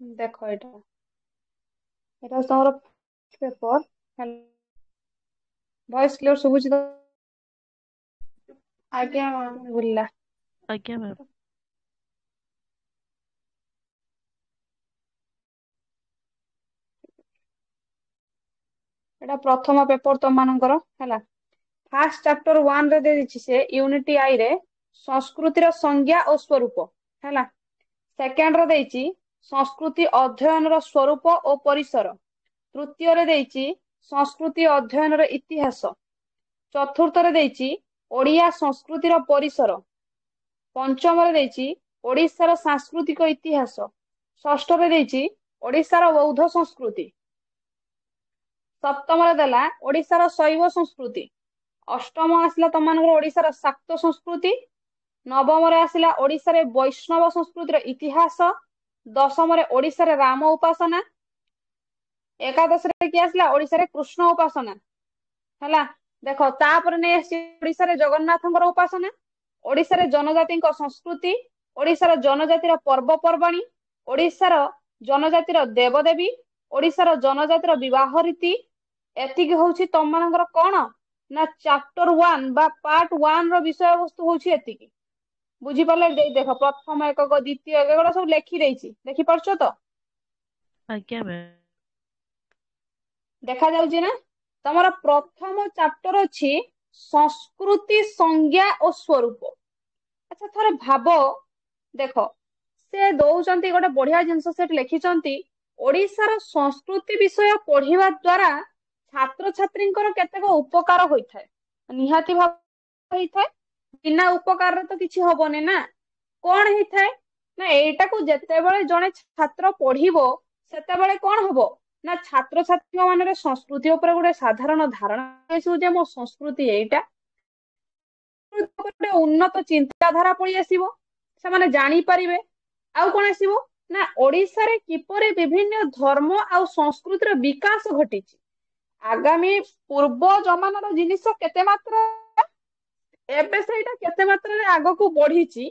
ଦେଖ ଏଟା ତମର ପେପର। ଭଏସ କ୍ଲିୟର ଶୁଭୁଛି ତ? ଆଜ୍ଞା ବୁଲିଲା। ଆଜ୍ଞା ମ୍ୟାମ୍। ଏଟା ପ୍ରଥମ ପେପର ତମ ମାନଙ୍କର ହେଲା। ଫାର୍ଷ୍ଟ ଚାପ୍ଟର 1 ରେ ଦେଇଛି ସେ ୟୁନିଟି ଆଇ ରେ ସଂସ୍କୃତିର ସଂଜ୍ଞା ଓ ସ୍ୱରୂପ ହେଲା। ସେକେଣ୍ଡ ରେ ଦେଇଛି ସଂସ୍କୃତି ଅଧ୍ୟୟନର ସ୍ୱରୂପ ଓ ପରିସର। ତୃତୀୟରେ ଦେଇଛି ସଂସ୍କୃତି ଅଧ୍ୟୟନର ଇତିହାସ। ଚତୁର୍ଥରେ ଦେଇଛି ଓଡ଼ିଆ ସଂସ୍କୃତିର ପରିସର। ପଞ୍ଚମରେ ଦେଇଛି ଓଡ଼ିଶାର ସାଂସ୍କୃତିକ ଇତିହାସ। ଷଷ୍ଠରେ ଦେଇଛି ଓଡ଼ିଶାର ବୌଦ୍ଧ ସଂସ୍କୃତି। ସପ୍ତମରେ ଦେଲା ଓଡ଼ିଶାର ଶୈବ ସଂସ୍କୃତି। ଅଷ୍ଟମ ଆସିଲା ତମମାନଙ୍କର ଓଡ଼ିଶାର ଶାକ୍ତ ସଂସ୍କୃତି। ନବମରେ ଆସିଲା ଓଡ଼ିଶାରେ ବୈଷ୍ଣବ ସଂସ୍କୃତିର ଇତିହାସ। ଦଶମରେ ଓଡ଼ିଶାରେ ରାମ ଉପାସନା। ଏକାଦଶରେ କିଏ ଆସିଲା ଓଡ଼ିଶାରେ କୃଷ୍ଣ ଉପାସନା ହେଲା। ଦେଖ ତାପରେ ନେଇ ଆସିଛି ଓଡ଼ିଶାରେ ଜଗନ୍ନାଥଙ୍କର ଉପାସନା। ଓଡ଼ିଶାରେ ଜନଜାତିଙ୍କ ସଂସ୍କୃତି। ଓଡ଼ିଶାର ଜନଜାତିର ପର୍ବପର୍ବାଣୀ। ଓଡ଼ିଶାର ଜନଜାତିର ଦେବଦେବୀ। ଓଡ଼ିଶାର ଜନଜାତିର ବିବାହ ରୀତି। ଏତିକି ହଉଛି ତମମାନଙ୍କର କଣ ନା ଚାପ୍ଟର 1 ବା ପାର୍ଟ 1 ର ବିଷୟବସ୍ତୁ ହଉଛି ଏତିକି। ବୁଝିପାରିଲେ? ଦେଖ ପ୍ରଥମ ଏକକ ଦ୍ଵିତୀୟ ଏଗୁଡ଼ା ସବୁ ଲେଖିଦେଇଛି, ଦେଖିପାରୁଛ ତ? ଆଜ୍ଞା ମ୍ୟାମ୍। ଦେଖା ଯାଉଛି ନା? ତମର ପ୍ରଥମ ଚାପ୍ଟର ଅଛି ସଂସ୍କୃତି ସଂଜ୍ଞା ଓ ସ୍ୱରୂପ। ଆଚ୍ଛା ଥରେ ଭାବ, ଦେଖ ସେ ଦଉଛନ୍ତି ଗୋଟେ ବଢିଆ ଜିନିଷ ସେଠି ଲେଖିଛନ୍ତି ଓଡ଼ିଶାର ସଂସ୍କୃତି ବିଷୟ ପଢିବା ଦ୍ଵାରା ଛାତ୍ରଛାତ୍ରୀଙ୍କର କେତେକ ଉପକାର ହୋଇଥାଏ। ନିହାତି ଭାବେ ହେଇଥାଏ। ବିନା ଉପକାରରେ ତ କିଛି ହବନି ନା। କଣ ହେଇଥାଏ ନା ଏଇଟାକୁ ଯେତେବେଳେ ଜଣେ ଛାତ୍ର ପଢିବ ସେତେବେଳେ କଣ ହବ ନା ଛାତ୍ରଛାତ୍ରୀଙ୍କ ମନରେ ସଂସ୍କୃତି ଉପରେ ଗୋଟେ ସାଧାରଣ ଧାରଣା ଆସିବ ଯେ ମୋ ସଂସ୍କୃତି ଏଇଟା। ଗୋଟେ ଉନ୍ନତ ଚିନ୍ତାଧାରା ପଳେଇ ଆସିବ। ସେମାନେ ଜାଣିପାରିବେ। ଆଉ କଣ ଆସିବ ନା ଓଡ଼ିଶାରେ କିପରି ବିଭିନ୍ନ ଧର୍ମ ଆଉ ସଂସ୍କୃତିର ବିକାଶ ଘଟିଛି। ଆଗାମୀ ପୂର୍ବ ଜମାନାର ଜିନିଷ କେତେ ମାତ୍ରା ଏବେ ସେଇଟା କେତେ ମାତ୍ରାରେ ଆଗକୁ ବଢିଛି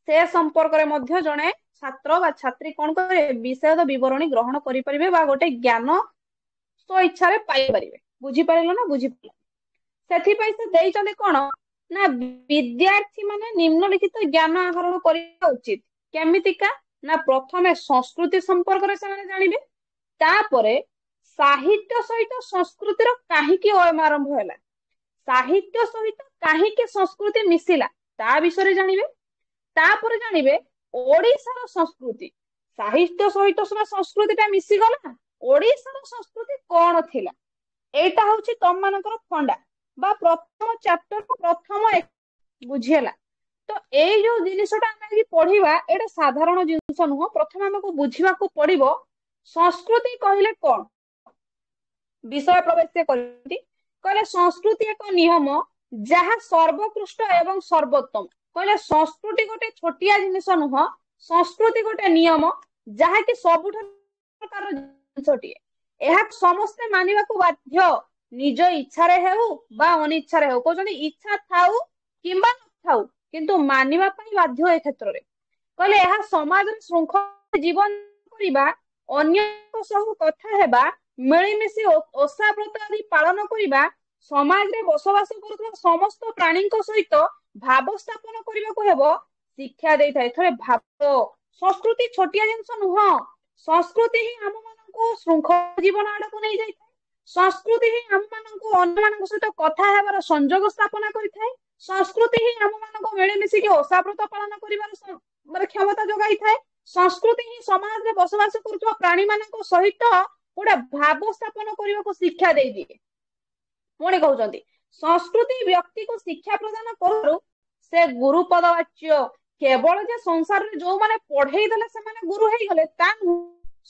ସେ ସମ୍ପର୍କରେ ମଧ୍ୟ ଜଣେ ଛାତ୍ର ବା ଛାତ୍ରୀ କଣ କରିବେ ବିଷୟର ବିବରଣୀ ଗ୍ରହଣ କରିପାରିବେ ବା ଗୋଟେ ଜ୍ଞାନ ସ୍ଵ ଇଚ୍ଛାରେ ପାଇପାରିବେ। ବୁଝିପାରିଲ ନା? ବୁଝିପାରିଲ? ସେଥିପାଇଁ ସେ ଦେଇଛନ୍ତି କଣ ନା ବିଦ୍ୟାର୍ଥୀ ମାନେ ନିମ୍ନଲିଖିତ ଜ୍ଞାନ ଆହରଣ କରିବା ଉଚିତ। କେମିତିକା ନା ପ୍ରଥମେ ସଂସ୍କୃତି ସମ୍ପର୍କରେ ସେମାନେ ଜାଣିବେ। ତାପରେ ସାହିତ୍ୟ ସହିତ ସଂସ୍କୃତିର କାହିଁକି ଅୟମାରମ୍ଭ ହେଲା। ସାହିତ୍ୟ ସହିତ କାହିଁକି ସଂସ୍କୃତି ମିଶିଲା ତା ବିଷୟରେ ଜାଣିବେ। ତାପରେ ଜାଣିବେ ଓଡ଼ିଶାର ସଂସ୍କୃତି। ସାହିତ୍ୟ ସହିତ ସିନା ସଂସ୍କୃତି ଟା ମିଶିଗଲା, ଓଡ଼ିଶାର ସଂସ୍କୃତି କଣ ଥିଲା? ଏଇଟା ହଉଛି ତମ ମାନଙ୍କର ଫଣ୍ଡା ବା ପ୍ରଥମ ଚାପ୍ଟର ପ୍ରଥମ ବୁଝି ହେଲା? ତ ଏଇ ଯୋଉ ଜିନିଷଟା ଆମେ ଆଜି ପଢିବା ଏଇଟା ସାଧାରଣ ଜିନିଷ ନୁହଁ। ପ୍ରଥମେ ଆମକୁ ବୁଝିବାକୁ ପଡିବ ସଂସ୍କୃତି କହିଲେ କଣ? ବିଷୟ ପ୍ରବେଶ କରନ୍ତି କହିଲେ ସଂସ୍କୃତି ଏକ ନିୟମ ଯାହା ସର୍ବୋତ୍କୃଷ୍ଟ ଏବଂ ସର୍ବୋତ୍ତମ। କହିଲେ ସଂସ୍କୃତି ଗୋଟେ ଛୋଟିଆ ଜିନିଷ ନୁହଁ। ସଂସ୍କୃତି ଗୋଟେ ନିୟମ ଯାହାକି ସବୁଠାରୁ ପ୍ରକାର ଜିନିଷଟିଏ। ଏହା ସମସ୍ତେ ମାନିବାକୁ ବାଧ୍ୟ। ନିଜ ଇଚ୍ଛାରେ ହେଉ ବା ଅନିଚ୍ଛାରେ ହେଉ। କହୁଛନ୍ତି ଇଚ୍ଛା ଥାଉ କିମ୍ବା ନଥାଉ କିନ୍ତୁ ମାନିବା ପାଇଁ ବାଧ୍ୟ ଏ କ୍ଷେତ୍ରରେ। କହିଲେ ଏହା ସମାଜରେ ଶୃଙ୍ଖଳ ଜୀବନ କରିବା ଅନ୍ୟଙ୍କ ସହ କଥା ହେବା ମିଳିମିଶି ଓଷା ବ୍ରତ ଆଦି ପାଳନ କରିବା ସମାଜରେ ବସବାସ କରୁଥିବା ସମସ୍ତ ପ୍ରାଣୀଙ୍କ ସହିତ ଭାବ ସ୍ଥାପନ କରିବାକୁ ହେବ ଶିକ୍ଷା ଦେଇଥାଏ। ଥରେ ଭାବ ସଂସ୍କୃତି ଛୋଟିଆ ଜିନିଷ ନୁହଁ। ସଂସ୍କୃତି ହିଁ ଆମ ମାନଙ୍କୁ ଶୃଙ୍ଖଳ ଜୀବନ ଆଡକୁ ନେଇଯାଇଥାଏ। ସଂସ୍କୃତି ହିଁ ଆମ ମାନଙ୍କୁ ଅନ୍ୟମାନଙ୍କ ସହିତ କଥା ହେବାର ସଂଯୋଗ ସ୍ଥାପନ କରିଥାଏ। ସଂସ୍କୃତି ହିଁ ଆମ ମାନଙ୍କୁ ମିଳିମିଶିକି ଓଷା ବ୍ରତ ପାଳନ କରିବାର କ୍ଷମତା ଯୋଗାଇଥାଏ। ସଂସ୍କୃତି ହିଁ ସମାଜରେ ବସବାସ କରୁଥିବା ପ୍ରାଣୀ ମାନଙ୍କ ସହିତ ଗୋଟେ ଭାବ ସ୍ଥାପନ କରିବାକୁ ଶିକ୍ଷା ଦେଇଦିଏ। ପୁଣି କହୁଛନ୍ତି ସଂସ୍କୃତି ବ୍ୟକ୍ତିକୁ ଶିକ୍ଷା ପ୍ରଦାନ କରୁ ସେ ଗୁରୁପଦ ବାଚ୍ୟ। କେବଳ ଯେ ସଂସାରରେ ଯୋଉମାନେ ପଢେଇ ଦେଲେ ସେମାନେ ଗୁରୁ ହେଇଗଲେ ତା ନୁହଁ।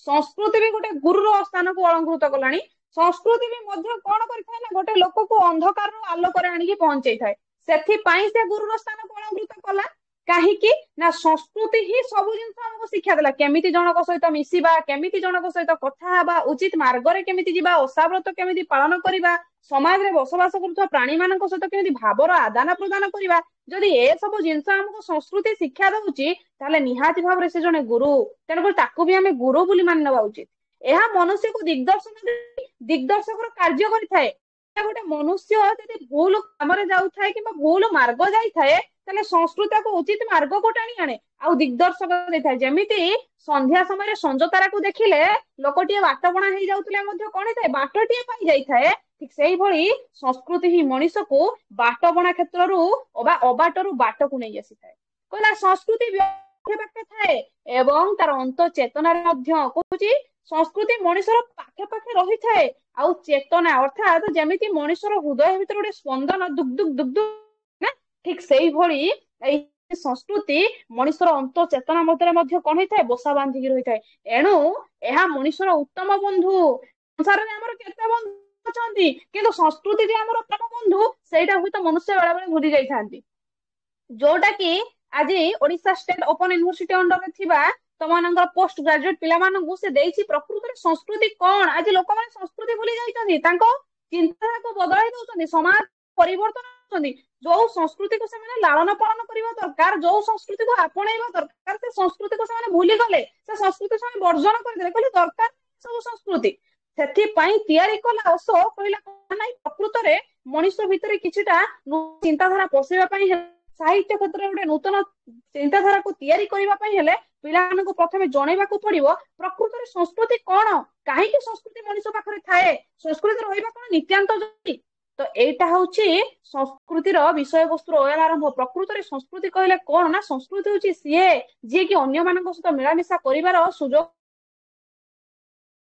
ସଂସ୍କୃତି ବି ଗୋଟେ ଗୁରୁର ସ୍ଥାନକୁ ଅଳଙ୍କୃତ କଲାଣି। ସଂସ୍କୃତି ବି ମଧ୍ୟ କଣ କରିଥାଏ ନା ଗୋଟେ ଲୋକକୁ ଅନ୍ଧକାରରୁ ଆଲୋକରେ ଆଣିକି ପହଞ୍ଚେଇଥାଏ। ସେଥିପାଇଁ ସେ ଗୁରୁର ସ୍ଥାନକୁ ଅଳଙ୍କୃତ କଲା। କାହିଁକି ନା ସଂସ୍କୃତି ହିଁ ସବୁ ଜିନିଷ ଆମକୁ ଶିକ୍ଷା ଦେଲା। କେମିତି ଜଣଙ୍କ ସହିତ ମିଶିବା, କେମିତି ଜଣଙ୍କ ସହିତ କଥା ହେବା, ଉଚିତ ମାର୍ଗରେ କେମିତି ଯିବା, ଓଷା ବ୍ରତ କେମିତି ପାଳନ କରିବା, समाज रे बसवास करुवा प्राणी मान सहित केମିତି भावर आदान प्रदान करवा जदि ए सब जिनस हमको संस्कृति शिक्षा दउची ताले निहाती भाव से जने गुरु तेणुकर ताकू भी आमे गुरु बोली मान नवा उचित यह मनुष्य को दिग्दर्शक कार्य करिथाए गोटे मनुष्य जदि भूल काम जाऊए कि भूल मार्ग जाए ताले संस्कृति को उचित मार्ग को टाणी आणे आउ दिग्दर्शक देता है जमीती संध्या समय संजतारा को देखिले लोकटे बाटबणा हो जाते कौन है बाटटे पाई जाए ठीक से ही संस्कृति ही मनीष को बाटबणा क्षेत्र अबाटरू बाट को नहीं आसी था कहला संस्कृति थाए एवं तार अंत चेतनार कहूँ संस्कृति मनीषर पाखे पाखे रही थाए आउ चेतना अर्थात जमीती मनीषर हृदय भीतर गोटे स्पंदन दुग दुग दुग दुग ना ठीक से ही संस्कृति मनीषर अंत चेतना मध्य कौन होता है बसा बांधिकी रही थाए एणु यह मनीषर उत्तम बंधु संसार में आमर केते बंधु अछंती किंतु संस्कृति जे आमर उत्तम बंधु सेटा हुई तो मनुष्य बेला बेला भूली जाइथांती जोटा कि आज Odisha state open university under में थिबा तमनंगर पोस्ट ग्रेजुएट पिला मानंगु से देइछि प्रकृति रे संस्कृति कोन आज लोक माने संस्कृति भूली जाइछन्ती तांको चिंता को बदलाई दउछन्ती समाज परिवर्तन होछन्ती जो संस्कृति को से लालन पालन करबा दरकार जो संस्कृति को आपणैबा दरकार से संस्कृति को से भूली गले से संस्कृति से वर्जन कर देले कहले दरकार सब संस्कृति सेथि पई तयारी कला ओसो कहला नै प्रकृति रे मनुष्य भितर किछिटा चिंताधारा पसेबा पई साहित्य क्षेत्र में गोटे नूतन चिंताधारा को तैयारी करबा पई हेले पिलान को प्रथमे जणैबा को पड़िबो प्रकृति रे संस्कृति कोन काहे कि संस्कृति मनुष्य पाखरे थाए संस्कृति रहइबा कोन नित्यांत जरूरी तो एटा होची संस्कृति रो विषय वस्तु अयन आरंभ प्रकृति रे संस्कृति कहले कोन ना संस्कृति होची सीए जे कि अन्य मानक सहित मिलामिशा करिवार सुजोग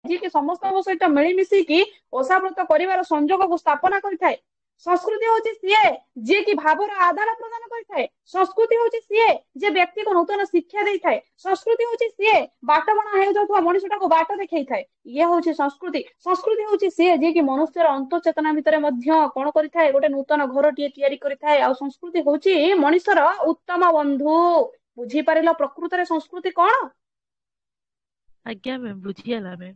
जे कि समस्त सहित मिलिमिशि कि ओसाव्रत करिवार संजोग को स्थापना करिथाए संस्कृति होची सीए जे कि भावर आदान प्रदान करिथाए संस्कृति होची सीए जे व्यक्ति को नूतन शिक्षा देइथाए संस्कृति होची सीए बाटबणा हे जाथवा मनुष्यटा को बाट देखैथाए ये होची संस्कृति संस्कृति होची सीए जे कि मनुष्यर अंत चेतना भितरे मध्य कोन करिथाए गोटे नूतन घरटिए तयारी करिथाए आ संस्कृति होची मनुष्यर उत्तम बंधु बुझी पारिलो प्रकृति रे संस्कृति कोन आज्ञा मैम बुझियाला मैम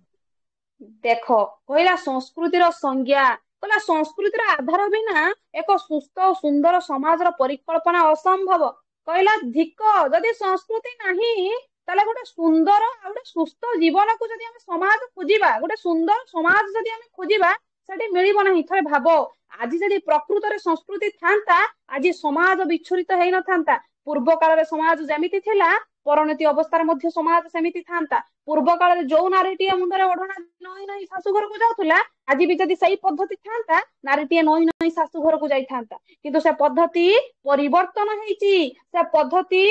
देखो कहला संस्कृतिर संज्ञा कहला संस्कृतिर आधार बिना एक सुस्थ और सुंदर समाज परिकल्पना असंभव कहला धिक जदि संस्कृति नाही ताले गोटे सुंदर आ गोटे सुस्थ जीवन को जदि हम समाज खोजिबा गोटे सुंदर समाज जदि हम खोजिबा सेठी मिलिबो नाही थरे भाबो आज जदि प्रकृति रे संस्कृति थांता आज समाज विच्छुरित हेइ न थांता पूर्व काल रे समाज जेमिति थिला परणति अवस्था मध्य समाज सेमिति थांता पूर्व काल जो नारीटीए मुंडरे ओढ़ना नई नई शाशुघर को जाउथुला आज भी जदि सही पद्धति थांता नारीटीए नई नई शाशुघर को जाई थांता किंतु से पद्धति परिवर्तन हेइची से पद्धति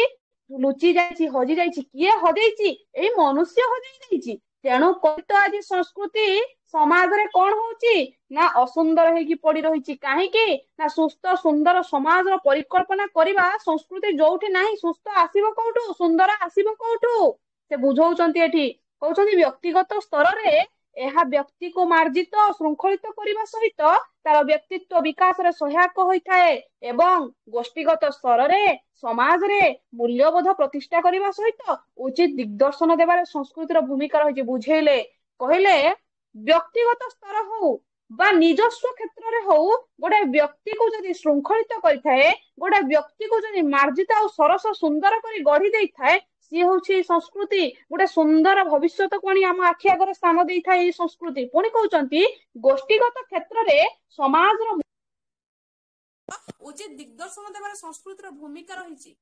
लुचि जाइची हजि जाइची किए हजेइची एई मनुष्य हजि जाइची तेणु कहित आज संस्कृति समाज रे कोन होची ना असुंदर हेकी पड़ी रहिची काहे कि ना सुस्थ सुंदर समाज रो परिकल्पना करिबा संस्कृति जोठी नाही सुस्थ आसीबो कोठू सुंदर आसीबो कोठू से बुझौचंती एठी कहउचंती व्यक्तिगत स्तर रे एहा व्यक्ति को मार्जित श्रृंखलित करबा सहित तार व्यक्तित्व विकास रे सहायक होइथाए एवं गोष्ठीगत स्तर रे समाज रे मूल्यबोध प्रतिष्ठा करबा सहित उचित दिग्दर्शन देबारे संस्कृतिर भूमिका रहिछि बुझेले कहले व्यक्तिगत स्तर हो बा निजस्व क्षेत्र रे हो गोटे व्यक्ति को जदि श्रृंखलित करिथाए गोटे व्यक्ति को जदि मार्जित और सरस सुंदर करी गढ़ी देइथाए सी होछि संस्कृति गोटे सुंदर भविष्य को आनी आम आखि आगे स्थान देइथाए संस्कृति पुणी कहउचंती गोष्ठीगत क्षेत्र रे समाज रो उचित दिग्दर्शन देबार संस्कृतिर भूमिका रहिछि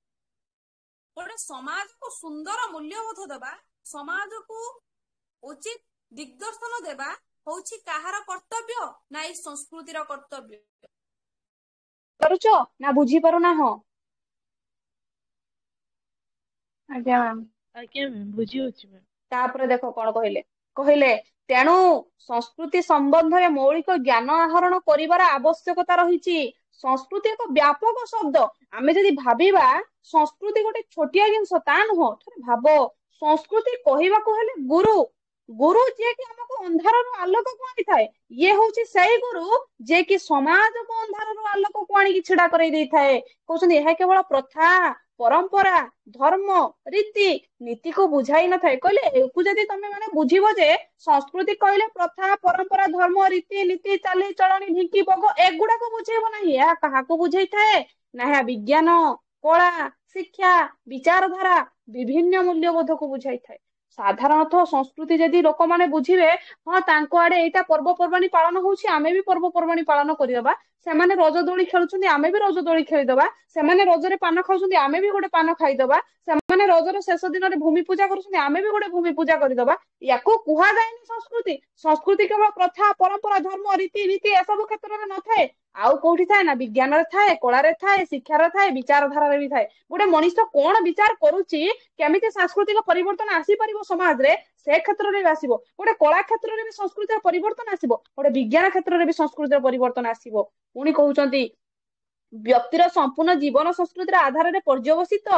गोटे समाज को सुंदर मूल्यबोध देबा समाज को उचित दिग्दर्शन देबा होछि काहार कर्तव्य ना ई संस्कृतिर कर्तव्य करूचो ना बुझी पारो ना हो आज्ञा मैम बुझी होछि मैम तापर देखो कोन कहले तेणु संस्कृति संबंध में मौलिक ज्ञान आहरण करिवार आवश्यकता रहिछि संस्कृति एक व्यापक शब्द आमे जदि भाबिबा संस्कृति गोटे छोटिया जिंस ता नुह भाबो संस्कृति कहिबाको हेले गुरु ଗୁରୁ ଯିଏକି ଆମକୁ ଅନ୍ଧାରରୁ ଆଲୋକକୁ ଆଣିଥାଏ, ଇଏ ହଉଛି ସେଇ ଗୁରୁ ଯିଏକି ସମାଜକୁ ଅନ୍ଧାରରୁ ଆଲୋକକୁ ଆଣିକି ଛିଡା କରେଇ ଦେଇଥାଏ। କହୁଛନ୍ତି ଏହା କେବଳ ପ୍ରଥା, ପରମ୍ପରା, ଧର୍ମ, ରୀତି, ନୀତିକୁ ବୁଝାଇ ନଥାଏ। କହିଲେ ଏକୁ ଯଦି ତମେ ମାନେ ବୁଝିବ ଯେ ସଂସ୍କୃତି କହିଲେ ପ୍ରଥା, ପରମ୍ପରା, ଧର୍ମ, ରୀତି, ନୀତି, ଚାଲି ଚଳଣି, ଢିଙ୍କି ପୋଗ ଏଗୁଡାକୁ ବୁଝେଇବ ନାହିଁ। ଏହା କାହାକୁ ବୁଝେଇଥାଏ ନା ଏହା ବିଜ୍ଞାନ, କଳା, ଶିକ୍ଷା, ବିଚାରଧାରା, ବିଭିନ୍ନ ମୂଲ୍ୟବୋଧକୁ ବୁଝାଇଥାଏ। ସାଧାରଣତଃ ସଂସ୍କୃତି ଯଦି ଲୋକମାନେ ବୁଝିବେ, ହଁ ତାଙ୍କ ଆଡେ ଏଇଟା ପର୍ବପର୍ବାଣୀ ପାଳନ ହଉଛି, ଆମେ ବି ପର୍ବପର୍ବାଣୀ ପାଳନ କରିଦବା। ସେମାନେ ରଜ ଦୋଳି ଖେଳୁଛନ୍ତି, ଆମେ ବି ରଜ ଦୋଳି ଖେଳିଦବା। ସେମାନେ ରଜରେ ପାନ ଖାଉଛନ୍ତି, ଆମେ ବି ଗୋଟେ ପାନ ଖାଇଦବା। ସେମାନେ ରଜର ଶେଷ ଦିନରେ ଭୂମି ପୂଜା କରୁଛନ୍ତି, ଆମେ ବି ଗୋଟେ ଭୂମି ପୂଜା କରିଦବା। ୟାକୁ କୁହାଯାଏନି ସଂସ୍କୃତି। ସଂସ୍କୃତି କେବଳ ପ୍ରଥା, ପରମ୍ପରା, ଧର୍ମ, ରୀତି, ନୀତି ଏସବୁ କ୍ଷେତ୍ରରେ ନଥାଏ। ଆଉ କୋଉଠି ଥାଏ ନା ବିଜ୍ଞାନରେ ଥାଏ, କଳାରେ ଥାଏ, ଶିକ୍ଷାରେ ଥାଏ, ବିଚାରଧାରାରେ ବି ଥାଏ। ଗୋଟେ ମଣିଷ କଣ ବିଚାର କରୁଛି, କେମିତି ସାଂସ୍କୃତିକ ପରିବର୍ତ୍ତନ ଆସିପାରିବ ସମାଜରେ, ସେ କ୍ଷେତ୍ରରେ ବି ଆସିବ। ଗୋଟେ କଳା କ୍ଷେତ୍ରରେ ବି ସଂସ୍କୃତିର ପରିବର୍ତ୍ତନ ଆସିବ, ଗୋଟେ ବିଜ୍ଞାନ କ୍ଷେତ୍ରରେ ବି ସଂସ୍କୃତିର ପରିବର୍ତ୍ତନ ଆସିବ। ପୁଣି କହୁଛନ୍ତି ବ୍ୟକ୍ତିର ସମ୍ପୂର୍ଣ୍ଣ ଜୀବନ ସଂସ୍କୃତିର ଆଧାରରେ ପର୍ଯ୍ୟବସିତ।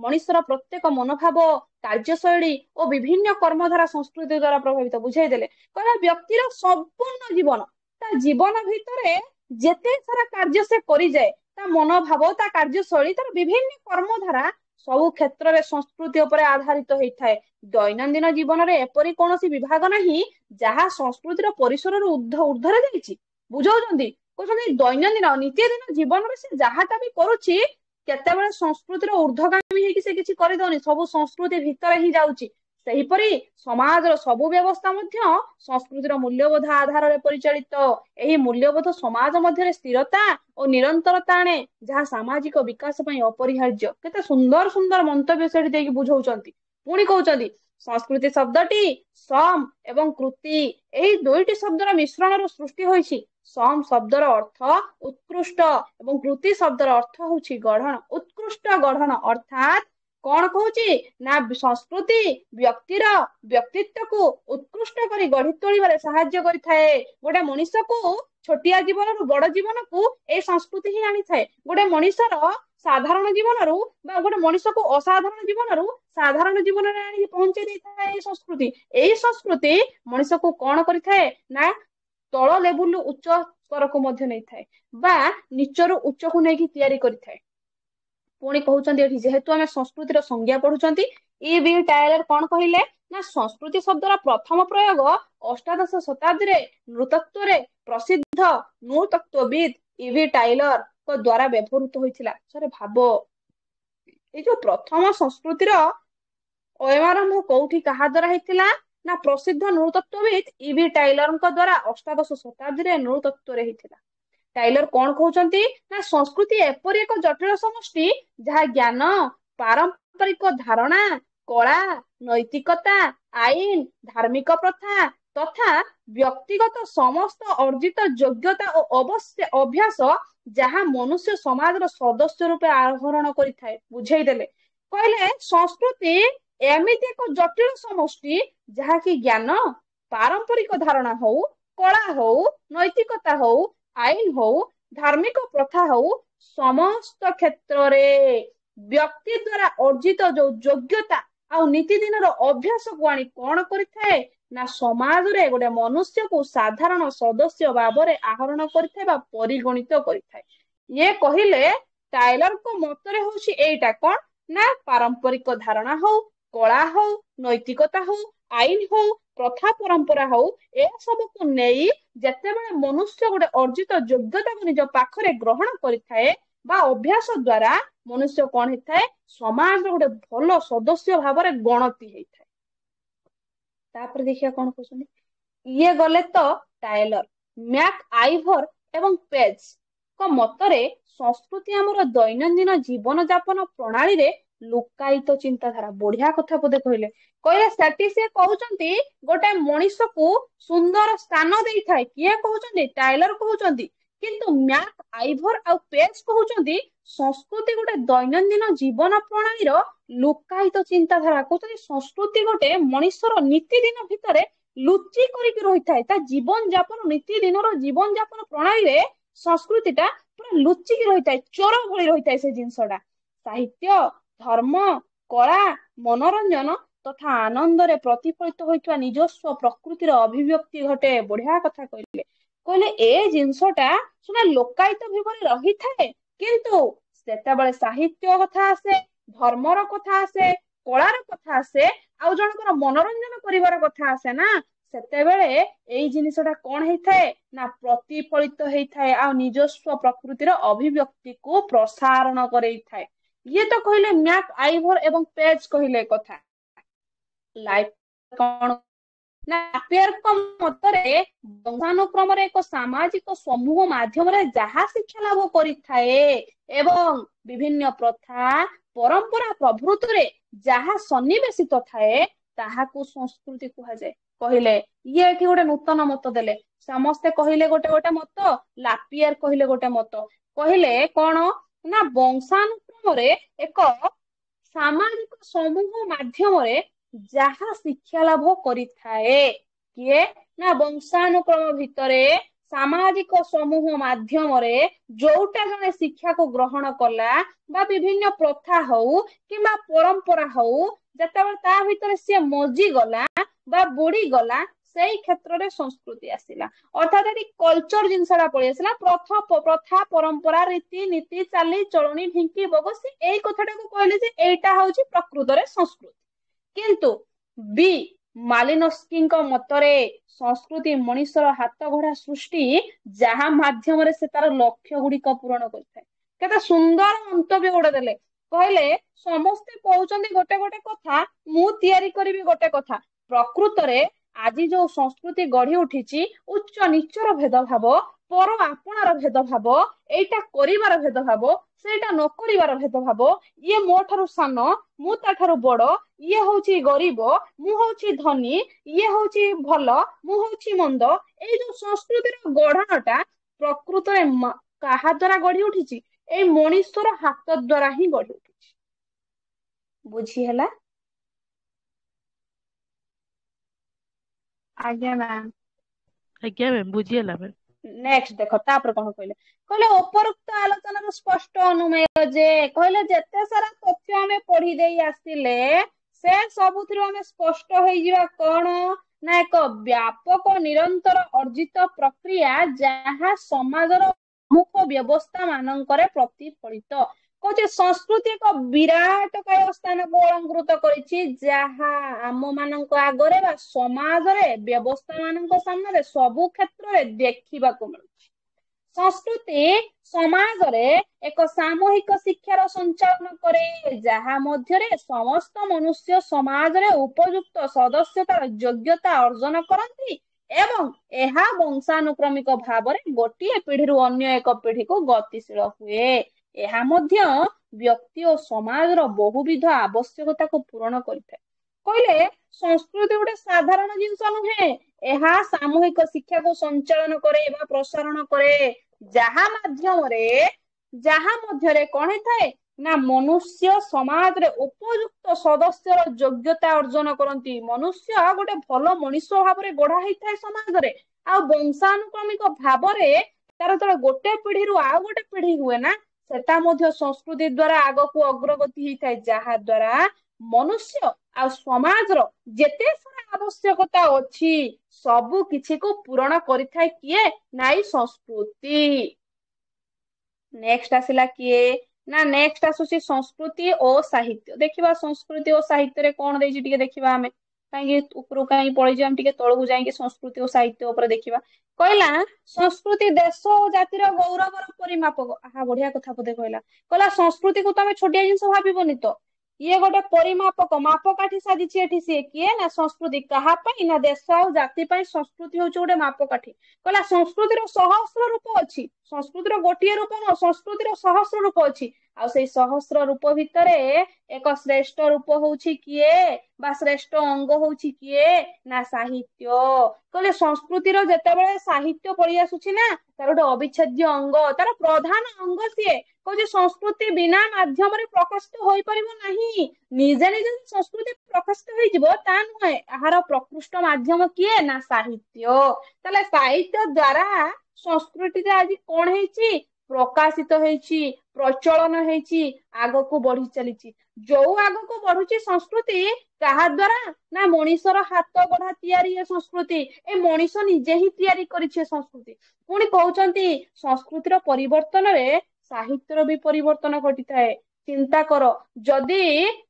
ମଣିଷର ପ୍ରତ୍ୟେକ ମନୋଭାବ, କାର୍ଯ୍ୟଶୈଳୀ ଓ ବିଭିନ୍ନ କର୍ମଧାରା ସଂସ୍କୃତି ଦ୍ୱାରା ପ୍ରଭାବିତ। ବୁଝେଇ ଦେଲେ, କହିଲା ବ୍ୟକ୍ତିର ସମ୍ପୂର୍ଣ୍ଣ ଜୀବନ, ତା ଜୀବନ ଭିତରେ ଯେତେ ସାରା କାର୍ଯ୍ୟ ସେ କରିଯାଏ, ତା ମନୋଭାବ, ତା କାର୍ଯ୍ୟଶୈଳୀ, ତାର ବିଭିନ୍ନ କର୍ମଧାରା ସବୁ କ୍ଷେତ୍ରରେ ସଂସ୍କୃତି ଉପରେ ଆଧାରିତ ହେଇଥାଏ। ଦୈନନ୍ଦିନ ଜୀବନରେ ଏପରି କୌଣସି ବିଭାଗ ନାହିଁ ଯାହା ସଂସ୍କୃତିର ପରିସରରୁ ଉର୍ଦ୍ଧ୍ୱରେ ଯାଇଛି। ବୁଝାଉଛନ୍ତି, କହୁଛନ୍ତି ଦୈନନ୍ଦିନ ନିତ୍ୟଦିନ ଜୀବନରେ ସେ ଯାହାଟା ବି କରୁଛି, କେତେବେଳେ ସଂସ୍କୃତିର ଉର୍ଦ୍ଧ୍ୱଗାମୀ ହେଇକି ସେ କିଛି କରିଦଉନି, ସବୁ ସଂସ୍କୃତି ଭିତରେ ହିଁ ଯାଉଛି। ସେହିପରି ସମାଜର ସବୁ ବ୍ୟବସ୍ଥା ମଧ୍ୟ ସଂସ୍କୃତିର ମୂଲ୍ୟବୋଧ ଆଧାରରେ ପରିଚାଳିତ। ଏହି ମୂଲ୍ୟବୋଧ ସମାଜ ମଧ୍ୟରେ ସ୍ଥିରତା ଓ ନିରନ୍ତରତା ଆଣେ, ଯାହା ସାମାଜିକ ବିକାଶ ପାଇଁ ଅପରିହାର୍ଯ୍ୟ। କେତେ ସୁନ୍ଦର ସୁନ୍ଦର ମନ୍ତବ୍ୟ ସେଠି ଦେଇକି ବୁଝଉଛନ୍ତି। ପୁଣି କହୁଛନ୍ତି ସଂସ୍କୃତି ଶବ୍ଦଟି ସମ୍ ଏବଂ କୃତି, ଏହି ଦୁଇଟି ଶବ୍ଦର ମିଶ୍ରଣରୁ ସୃଷ୍ଟି ହୋଇଛି। ସମ୍ ଶବ୍ଦର ଅର୍ଥ ଉତ୍କୃଷ୍ଟ ଏବଂ କୃତି ଶବ୍ଦର ଅର୍ଥ ହଉଛି ଗଢଣ। ଉତ୍କୃଷ୍ଟ ଗଢଣ ଅର୍ଥାତ୍ କଣ କହୁଛି ନା ସଂସ୍କୃତି ବ୍ୟକ୍ତିର ବ୍ୟକ୍ତିତ୍ୱକୁ ଉତ୍କୃଷ୍ଟ କରି ଗଢି ତୋଳିବାରେ ସାହାଯ୍ୟ କରିଥାଏ। ଗୋଟେ ମଣିଷକୁ ଛୋଟିଆ ଜୀବନରୁ ବଡ ଜୀବନକୁ ଏଇ ସଂସ୍କୃତି ହିଁ ଆଣିଥାଏ। ଗୋଟେ ମଣିଷର ସାଧାରଣ ଜୀବନରୁ ବା ଗୋଟେ ମଣିଷକୁ ଅସାଧାରଣ ଜୀବନରୁ ସାଧାରଣ ଜୀବନରେ ଆଣିକି ପହଞ୍ଚେଇ ଦେଇଥାଏ ଏଇ ସଂସ୍କୃତି। ଏଇ ସଂସ୍କୃତି ମଣିଷକୁ କଣ କରିଥାଏ ନା ତଳ ଲେବୁଲରୁ ଉଚ୍ଚ ସ୍ତରକୁ ମଧ୍ୟ ନେଇଥାଏ, ବା ନିଚରୁ ଉଚ୍ଚକୁ ନେଇକି ତିଆରି କରିଥାଏ। ପୁଣି କହୁଛନ୍ତି ଏଠି, ଯେହେତୁ ଆମେ ସଂସ୍କୃତିର ସଂଜ୍ଞା ପଢୁଛନ୍ତି, E.B. ଟାଇଲର କଣ କହିଲେ ନା ସଂସ୍କୃତି ଶବ୍ଦର ପ୍ରଥମ ପ୍ରୟୋଗ ଅଷ୍ଟାଦଶ ଶତାବ୍ଦୀରେ ନୃତତ୍ୱରେ ପ୍ରସିଦ୍ଧ ନୃତତ୍ତ୍ୱବିତ୍ E.B. ଟାଇଲରଙ୍କ ଦ୍ୱାରା ବ୍ୟବହୃତ ହୋଇଥିଲା। ସରେ ଭାବ, ଏଇ ଯୋଉ ପ୍ରଥମ ସଂସ୍କୃତିର ଅୟମାରମ୍ଭ କୋଉଠି କାହା ଦ୍ୱାରା ହେଇଥିଲା ନା ପ୍ରସିଦ୍ଧ ନୃତତ୍ତ୍ୱବିତ୍ E.B. ଟାଇଲରଙ୍କ ଦ୍ୱାରା ଅଷ୍ଟାଦଶ ଶତାବ୍ଦୀରେ ନୃତତ୍ତ୍ୱରେ ହେଇଥିଲା। ଟାଇଲର କଣ କହୁଛନ୍ତି ନା ସଂସ୍କୃତି ଏପରି ଏକ ଜଟିଳ ସମଷ୍ଟି ଯାହା ଜ୍ଞାନ, ପାରମ୍ପରିକ ଧାରଣା, କଳା, ନୈତିକତା, ଆଇନ, ଧାର୍ମିକ ପ୍ରଥା ତଥା ବ୍ୟକ୍ତିଗତ ସମସ୍ତ ଅର୍ଜିତ ଯୋଗ୍ୟତା ଓ ଅଭ୍ୟାସ ଯାହା ମନୁଷ୍ୟ ସମାଜର ସଦସ୍ୟ ରୂପେ ଆହରଣ କରିଥାଏ। ବୁଝେଇ ଦେଲେ, କହିଲେ ସଂସ୍କୃତି ଏମିତି ଏକ ଜଟିଳ ସମଷ୍ଟି ଯାହାକି ଜ୍ଞାନ, ପାରମ୍ପରିକ ଧାରଣା ହଉ, କଳା ହଉ, ନୈତିକତା ହଉ, ଆଇନ ହଉ, ଧାର୍ମିକ ପ୍ରଥା ହଉ, ସମସ୍ତ କ୍ଷେତ୍ରରେ ବ୍ୟକ୍ତି ଦ୍ୱାରା ଅର୍ଜିତ ଯୋଉ ଯୋଗ୍ୟତା ଆଉ ନୀତିଦିନର ଅଭ୍ୟାସକୁ ଆଣି କଣ କରିଥାଏ ନା ସମାଜରେ ଗୋଟେ ମନୁଷ୍ୟକୁ ସାଧାରଣ ସଦସ୍ୟ ଭାବରେ ଆହରଣ କରିଥାଏ ବା ପରିଗଣିତ କରିଥାଏ। ଇଏ କହିଲେ ଟାଇଲରଙ୍କ ମତରେ ହଉଛି ଏଇଟା କଣ ନା ପାରମ୍ପରିକ ଧାରଣା ହଉ, କଳା ହଉ, ନୈତିକତା ହଉ, ଆଇନ ହଉ, ପ୍ରଥା ପରମ୍ପରା ହଉ, ଏସବୁକୁ ନେଇ ଯେତେବେଳେ ମନୁଷ୍ୟ ଗୋଟେ ଅର୍ଜିତ ଯୋଗ୍ୟତାକୁ ନିଜ ପାଖରେ ଗ୍ରହଣ କରିଥାଏ ବା ଅଭ୍ୟାସ ଦ୍ୱାରା ମନୁଷ୍ୟ କଣ ହେଇଥାଏ, ସମାଜର ଗୋଟେ ଭଲ ସଦସ୍ୟ ଭାବରେ ଗଣତି ହେଇଥାଏ। ତାପରେ ଦେଖିବା କଣ କହୁଛନ୍ତି, ଇଏ ଗଲେ ତ ଟାଇଲର। ମ୍ୟାକ୍ ଆଇଭର ଏବଂ ପେଜଙ୍କ ମତରେ ସଂସ୍କୃତି ଆମର ଦୈନନ୍ଦିନ ଜୀବନ ଯାପନ ପ୍ରଣାଳୀରେ ଲୁକାୟିତ ଚିନ୍ତାଧାରା। ବଢିଆ କଥା ବୋଧେ କହିଲେ। କହିଲେ ସେଠି ସିଏ କହୁଛନ୍ତି ଗୋଟେ ମଣିଷକୁ ସୁନ୍ଦର ସ୍ଥାନ ଦେଇଥାଏ। କିଏ କହୁଛନ୍ତି? ଟାଇଲର କହୁଛନ୍ତି। କିନ୍ତୁ ମ୍ୟାକ୍ ଆଇଭର ଆଉ ପେଜ କହୁଛନ୍ତି ସଂସ୍କୃତି ଗୋଟେ ଦୈନନ୍ଦିନ ଜୀବନ ପ୍ରଣାଳୀର ଲୁକାୟିତ ଚିନ୍ତାଧାରା। କହୁଛନ୍ତି ସଂସ୍କୃତି ଗୋଟେ ମଣିଷର ନୀତିଦିନ ଭିତରେ ଲୁଚି କରିକି ରହିଥାଏ। ତା ଜୀବନ ଯାପନ, ନୀତିଦିନର ଜୀବନ ଯାପନ ପ୍ରଣାଳୀରେ ସଂସ୍କୃତିଟା ପୁରା ଲୁଚିକି ରହିଥାଏ, ଚୋର ଭଳି ରହିଥାଏ ସେ ଜିନିଷଟା। ସାହିତ୍ୟ, ଧର୍ମ, କଳା, ମନୋରଞ୍ଜନ ତଥା ଆନନ୍ଦରେ ପ୍ରତିଫଳିତ ହୋଇଥିବା ନିଜସ୍ୱ ପ୍ରକୃତିର ଅଭିବ୍ୟକ୍ତି ଘଟେ। ବଢିଆ କଥା କହିଲେ। କହିଲେ ଏ ଜିନିଷଟା ଶୁଣ ଲୋକାୟତ ଭାବରେ ରହିଥାଏ, କିନ୍ତୁ ସେତେବେଳେ ସାହିତ୍ୟ କଥା ଆସେ, ଧର୍ମର କଥା ଆସେ, କଳାର କଥା ଆସେ, ଆଉ ଜଣଙ୍କର ମନୋରଞ୍ଜନ କରିବାର କଥା ଆସେ ନା, ସେତେବେଳେ ଏଇ ଜିନିଷଟା କଣ ହେଇଥାଏ ନା ପ୍ରତିଫଳିତ ହେଇଥାଏ ଆଉ ନିଜସ୍ୱ ପ୍ରକୃତିର ଅଭିବ୍ୟକ୍ତିକୁ ପ୍ରସାରଣ କରେଇଥାଏ। ଇଏ ତ କହିଲେ ମ୍ୟାକ୍ ଆଇଭର ଏବଂ ପେଜ କହିଲେ କଥା। ଲାଇଫ କଣ ନା ନାପିୟରଙ୍କ ମତରେ ବଂଶାନୁକ୍ରମରେ ଏକ ସାମାଜିକ ସମୂହ ମାଧ୍ୟମରେ ଯାହା ଶିକ୍ଷା ଲାଭ କରିଥାଏ ଏବଂ ବିଭିନ୍ନ ପ୍ରଥା ପରମ୍ପରା ପ୍ରଭୃତିରେ ଯାହା ସନ୍ନିବେଶିତ ଥାଏ ତାହାକୁ ସଂସ୍କୃତି କୁହାଯାଏ। କହିଲେ ଇଏ ଏଠି ଗୋଟେ ନୂତନ ମତ ଦେଲେ। ସମସ୍ତେ କହିଲେ ଗୋଟେ ଗୋଟେ ମତ, ଲାପିୟର କହିଲେ ଗୋଟେ ମତ। କହିଲେ କଣ ନା ବଂଶାନୁକ୍ରମରେ ଏକ ସାମାଜିକ ସମୂହ ମାଧ୍ୟମରେ ଯାହା ଶିକ୍ଷା ଲାଭ କରିଥାଏ, କିଏ ନା ବଂଶାନୁକ୍ରମ ଭିତରେ ସାମାଜିକ ସମୂହ ମାଧ୍ୟମରେ ଯୋଉଟା ଜଣେ ଶିକ୍ଷାକୁ ଗ୍ରହଣ କଲା ବା ବିଭିନ୍ନ ପ୍ରଥା ହଉ କିମ୍ବା ପରମ୍ପରା ହଉ, ଯେତେବେଳେ ତା ଭିତରେ ସିଏ ମଜିଗଲା ବା ବୁଡିଗଲା, ସେଇ କ୍ଷେତ୍ରରେ ସଂସ୍କୃତି ଆସିଲା। ଅର୍ଥାତ ଏଠି କଲଚର ଜିନିଷଟା ପଳେଇ ଆସିଲା। ପ୍ରଥା ପରମ୍ପରା ରୀତିନୀତି ଚାଲିଚଳଣି ଢିଙ୍କି ବଗ, ସେ ଏଇ କଥାଟାକୁ କହିଲେ ଯେ ଏଇଟା ହଉଛି ପ୍ରକୃତରେ ସଂସ୍କୃତି। କିନ୍ତୁ ବି ମାଲିନୋସ୍କିଙ୍କ ମତରେ ସଂସ୍କୃତି ମଣିଷର ହାତଗଢା ସୃଷ୍ଟି, ଯାହା ମାଧ୍ୟମରେ ସେ ତାର ଲକ୍ଷ୍ୟ ଗୁଡିକ ପୂରଣ କରିଥାଏ। କେତେ ସୁନ୍ଦର ମନ୍ତବ୍ୟ ଗୋଟେ ଦେଲେ। କହିଲେ ସମସ୍ତେ କହୁଛନ୍ତି ଗୋଟେ ଗୋଟେ କଥା, ମୁଁ ତିଆରି କରିବି ଗୋଟେ କଥା। ପ୍ରକୃତରେ ଆଜି ଯୋଉ ସଂସ୍କୃତି ଗଢି ଉଠିଛି, ଉଚ୍ଚ ନିଚର ଭେଦଭାବ, ପର ଆପଣାର ଭେଦଭାବ, ଏଇଟା କରିବାର ଭେଦଭାବ, ସେଇଟା ନ କରିବାର ଭେଦଭାବ, ଇଏ ମୋ ଠାରୁ ସାନ, ମୁଁ ତା ଠାରୁ ବଡ, ଇଏ ହଉଛି ଗରିବ, ମୁଁ ହଉଛି ଧନୀ, ଇଏ ହଉଛି ଭଲ, ମୁଁ ହଉଛି ମନ୍ଦ, ଏଇ ଯୋଉ ସଂସ୍କୃତିର ଗଢଣଟା ପ୍ରକୃତରେ କାହା ଦ୍ଵାରା ଗଢି ଉଠିଛି? ଏଇ ମଣିଷର ହାତ ଦ୍ଵାରା ହିଁ ଗଢି ଉଠିଛି। ବୁଝି ହେଲା? ଆଜ୍ଞା ମ୍ୟାମ୍। ଆଜ୍ଞା ମ୍ୟାମ୍, ବୁଝିହେଲା ମ୍ୟାମ୍। ନେକ୍ସଟ ଦେଖ ତାପରେ କଣ କହିଲେ। କହିଲେ ଉପରୋକ୍ତ ଆଲୋଚନାର ସ୍ପଷ୍ଟ ଅନୁମେୟ ଯେ, କହିଲେ ଯେତେ ସାରା ତଥ୍ୟ ଆମେ ପଢି ଦେଇ ଆସିଲେ ସେ ସବୁଥିରୁ ଆମେ ସ୍ପଷ୍ଟ ହେଇଯିବା କଣ ନା ଏକ ବ୍ୟାପକ ନିରନ୍ତର ଅର୍ଜିତ ପ୍ରକ୍ରିୟା, ଯାହା ସମାଜର ପ୍ରମୁଖ ବ୍ୟବସ୍ଥା ମାନଙ୍କରେ ପ୍ରତିଫଳିତ। କହୁଛି ସଂସ୍କୃତି ଏକ ବିରାଟ କାୟ ସ୍ଥାନକୁ ଅଳଙ୍କୃତ କରିଛି, ଯାହା ଆମ ମାନଙ୍କ ଆଗରେ ବା ସମାଜରେ ବ୍ୟବସ୍ଥା ମାନଙ୍କ ସାମ୍ନାରେ ସବୁ କ୍ଷେତ୍ରରେ ଦେଖିବାକୁ ମିଳୁଛି। ସଂସ୍କୃତି ସମାଜରେ ଏକ ସାମୂହିକ ଶିକ୍ଷାର ସଞ୍ଚାଳନ କରେ, ଯାହା ମଧ୍ୟରେ ସମସ୍ତ ମନୁଷ୍ୟ ସମାଜରେ ଉପଯୁକ୍ତ ସଦସ୍ୟତାର ଯୋଗ୍ୟତା ଅର୍ଜନ କରନ୍ତି ଏବଂ ଏହା ବଂଶାନୁକ୍ରମିକ ଭାବରେ ଗୋଟିଏ ପିଢିରୁ ଅନ୍ୟ ଏକ ପିଢିକୁ ଗତିଶୀଳ ହୁଏ। ଏହା ମଧ୍ୟ ବ୍ୟକ୍ତି ଓ ସମାଜର ବହୁବିଧ ଆବଶ୍ୟକତାକୁ ପୂରଣ କରିଥାଏ। କହିଲେ ସଂସ୍କୃତି ଗୋଟେ ସାଧାରଣ ଜିନିଷ ନୁହେଁ, ଏହା ସାମୂହିକ ଶିକ୍ଷାକୁ ସଞ୍ଚାଳନ କରେ ବା ପ୍ରସାରଣ କରେ, ଯାହା ମଧ୍ୟରେ କଣ ହେଇଥାଏ ନା ମନୁଷ୍ୟ ସମାଜରେ ଉପଯୁକ୍ତ ସଦସ୍ୟର ଯୋଗ୍ୟତା ଅର୍ଜନ କରନ୍ତି। ମନୁଷ୍ୟ ଗୋଟେ ଭଲ ମଣିଷ ଭାବରେ ଗଢା ହେଇଥାଏ ସମାଜରେ, ଆଉ ବଂଶାନୁକ୍ରମିକ ଭାବରେ ତାର ଯେତେବେଳେ ଗୋଟେ ପିଢିରୁ ଆଉ ଗୋଟେ ପିଢି ହୁଏ ନା, ସେଟା ମଧ୍ୟ ସଂସ୍କୃତି ଦ୍ଵାରା ଆଗକୁ ଅଗ୍ରଗତି ହେଇଥାଏ, ଯାହା ଦ୍ଵାରା ମନୁଷ୍ୟ ଆଉ ସମାଜର ଯେତେ ସାରା ଆବଶ୍ୟକତା ଅଛି ସବୁ କିଛିକୁ ପୂରଣ କରିଥାଏ କିଏ ନା ଏଇ ସଂସ୍କୃତି। ନେକ୍ସଟ ଆସିଲା କିଏ ନା ନେକ୍ସଟ ଆସୁଛି ସଂସ୍କୃତି ଓ ସାହିତ୍ୟ। ଦେଖିବା ସଂସ୍କୃତି ଓ ସାହିତ୍ୟରେ କଣ ଦେଇଛି ଟିକେ ଦେଖିବା ଆମେ, କାହିଁକି ଉପରକୁ କାହିଁକି ପଳେଇଯିବା, ଆମେ ଟିକେ ତଳକୁ ଯାଇକି ସଂସ୍କୃତି ଓ ସାହିତ୍ୟ ଉପରେ ଦେଖିବା। କହିଲା ସଂସ୍କୃତି ଦେଶ ଓ ଜାତିର ଗୌରବର ପରିମାପକ। ଆହା ବଢିଆ କଥା ବୋଧେ କହିଲା। କହିଲା ସଂସ୍କୃତିକୁ ତମେ ଛୋଟିଆ ଜିନିଷ ଭାବିବନି ତ, ଇଏ ଗୋଟେ ପରିମାପକ, ମାପକାଠି ସାଜିଛି ଏଠି ସିଏ। କିଏ ନା ସଂସ୍କୃତି। କାହା ପାଇଁ ନା ଦେଶ ଆଉ ଜାତି ପାଇଁ ସଂସ୍କୃତି ହଉଛି ଗୋଟେ ମାପକାଠି। କହିଲା ସଂସ୍କୃତିର ସହସ୍ର ରୂପ ଅଛି, ସଂସ୍କୃତିର ଗୋଟିଏ ରୂପ ନୁହଁ, ସଂସ୍କୃତିର ସହସ୍ର ରୂପ ଅଛି। ଆଉ ସେଇ ସହସ୍ର ରୂପ ଭିତରେ ଏକ ଶ୍ରେଷ୍ଠ ରୂପ ହଉଛି କିଏ ବା ଶ୍ରେଷ୍ଠ ଅଙ୍ଗ ହଉଛି କିଏ ନା ସାହିତ୍ୟ। କହିଲେ ସଂସ୍କୃତିର ଯେତେବେଳେ ସାହିତ୍ୟ ପଳେଇ ଆସୁଛି ନା, ତାର ଗୋଟେ ଅବିଚ୍ଛେଦ୍ୟ ଅଙ୍ଗ, ତାର ପ୍ରଧାନ ଅଙ୍ଗ ସିଏ। କହୁଛି ସଂସ୍କୃତି ବିନା ମାଧ୍ୟମରେ ପ୍ରକାଶିତ ହୋଇପାରିବ ନାହିଁ। ନିଜେ ନିଜେ ସଂସ୍କୃତି ପ୍ରକାଶିତ ହେଇଯିବ ତା ନୁହେଁ, ଏହାର ପ୍ରକୃଷ୍ଟ ମାଧ୍ୟମ କିଏ ନା ସାହିତ୍ୟ। ତାହେଲେ ସାହିତ୍ୟ ଦ୍ଵାରା ସଂସ୍କୃତିରେ ଆଜି କଣ ହେଇଛି, ପ୍ରକାଶିତ ହେଇଛି, ପ୍ରଚଳନ ହେଇଛି, ଆଗକୁ ବଢି ଚାଲିଛି। ଯୋଉ ଆଗକୁ ବଢୁଛି ସଂସ୍କୃତି କାହା ଦ୍ଵାରା? ନା ମଣିଷର ହାତ ଗଢା ତିଆରି ଏ ସଂସ୍କୃତି। ଏ ମଣିଷ ନିଜେ ହିଁ ତିଆରି କରିଛି ଏ ସଂସ୍କୃତି। ପୁଣି କହୁଛନ୍ତି ସଂସ୍କୃତିର ପରିବର୍ତ୍ତନରେ ସାହିତ୍ୟର ବି ପରିବର୍ତ୍ତନ ଘଟିଥାଏ। ଚିନ୍ତା କର, ଯଦି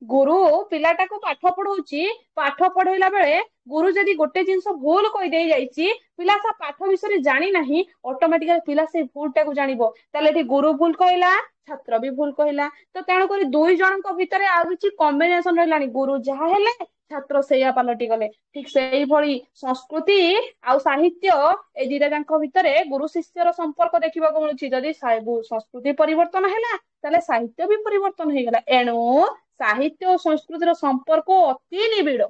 ଗୁରୁ ପିଲାଟାକୁ ପାଠ ପଢଉଛି, ପାଠ ପଢେଇଲା ବେଳେ ଗୁରୁ ଯଦି ଗୋଟେ ଜିନିଷ ଭୁଲ କହିଦେଇ ଯାଇଛି, ପିଲା ତା ପାଠ ବିଷୟରେ ଜାଣି ନାହିଁ, ଅଟୋମେଟିକାଲି ପିଲା ସେଇ ଭୁଲ ଟାକୁ ଜାଣିବ। ତାହେଲେ ଏଠି ଗୁରୁ ଭୁଲ କହିଲା, ଛାତ୍ର ବି ଭୁଲ କହିଲା। ତ ତେଣୁକରି ଦୁଇ ଜଣଙ୍କ ଭିତରେ ଆଉ କିଛି କମ୍ବିନେସନ ରହିଲାନି। ଗୁରୁ ଯାହା ହେଲେ, ଛାତ୍ର ସେଇଆ ପାଲଟି ଗଲେ। ଠିକ ସେଇଭଳି ସଂସ୍କୃତି ଆଉ ସାହିତ୍ୟ, ଏଇ ଦିଟା ଯାଙ୍କ ଭିତରେ ଗୁରୁ ଶିଷ୍ୟର ସମ୍ପର୍କ ଦେଖିବାକୁ ମିଳୁଛି। ଯଦି ସଂସ୍କୃତି ପରିବର୍ତ୍ତନ ହେଲା, ତାହେଲେ ସାହିତ୍ୟ ବି ପରିବର୍ତ୍ତନ ହେଇଗଲା। ଏଣୁ ସାହିତ୍ୟ ଓ ସଂସ୍କୃତିର ସମ୍ପର୍କ ଅତି ନିବିଡ଼।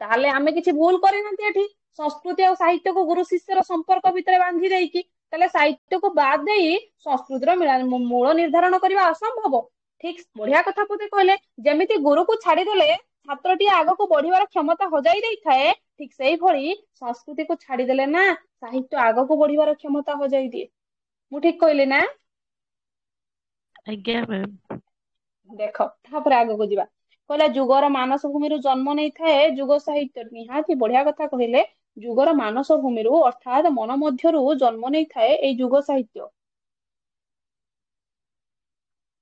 ତାହେଲେ ଆମେ କିଛି ଭୁଲ କରିନାହାନ୍ତି ଏଠି। ସଂସ୍କୃତି ଆଉ ସାହିତ୍ୟକୁ ଗୁରୁ ଶିଷ୍ୟର ସମ୍ପର୍କ ଭିତରେ ବାନ୍ଧି ଦେଇକି, ତାହେଲେ ସାହିତ୍ୟକୁ ବାଦ ଦେଇ ସଂସ୍କୃତିର ମୂଳ ନିର୍ଦ୍ଧାରଣ କରିବା ଅସମ୍ଭବ। ଠିକ ବଢିଆ କଥା ବୋଧେ କହିଲେ। ଯେମିତି ଗୁରୁକୁ ଛାଡିଦେଲେ ଛାତ୍ରଟିଏ ଆଗକୁ ବଢିବାର କ୍ଷମତା ହଜାଇ ଦେଇଥାଏ, ଠିକ ସେଇଭଳି ସଂସ୍କୃତିକୁ ଛାଡିଦେଲେ ନା ସାହିତ୍ୟ ଆଗକୁ ବଢିବାର କ୍ଷମତା ହଜାଇ ଦିଏ। ମୁଁ ଠିକ କହିଲି ନା? ଆଜ୍ଞା ମ୍ୟାମ୍। ଦେଖ ତାପରେ ଆଗକୁ ଯିବା। କହିଲା ଯୁଗର ମାନସ ଭୂମିରୁ ଜନ୍ମ ନେଇଥାଏ ଯୁଗ ସାହିତ୍ୟ। ନିହାତି ବଢିଆ କଥା କହିଲେ। ଯୁଗର ମାନସ ଭୂମିରୁ ଅର୍ଥାତ ମନ ମଧ୍ୟରୁ ଜନ୍ମ ନେଇଥାଏ ଏଇ ଯୁଗ ସାହିତ୍ୟ।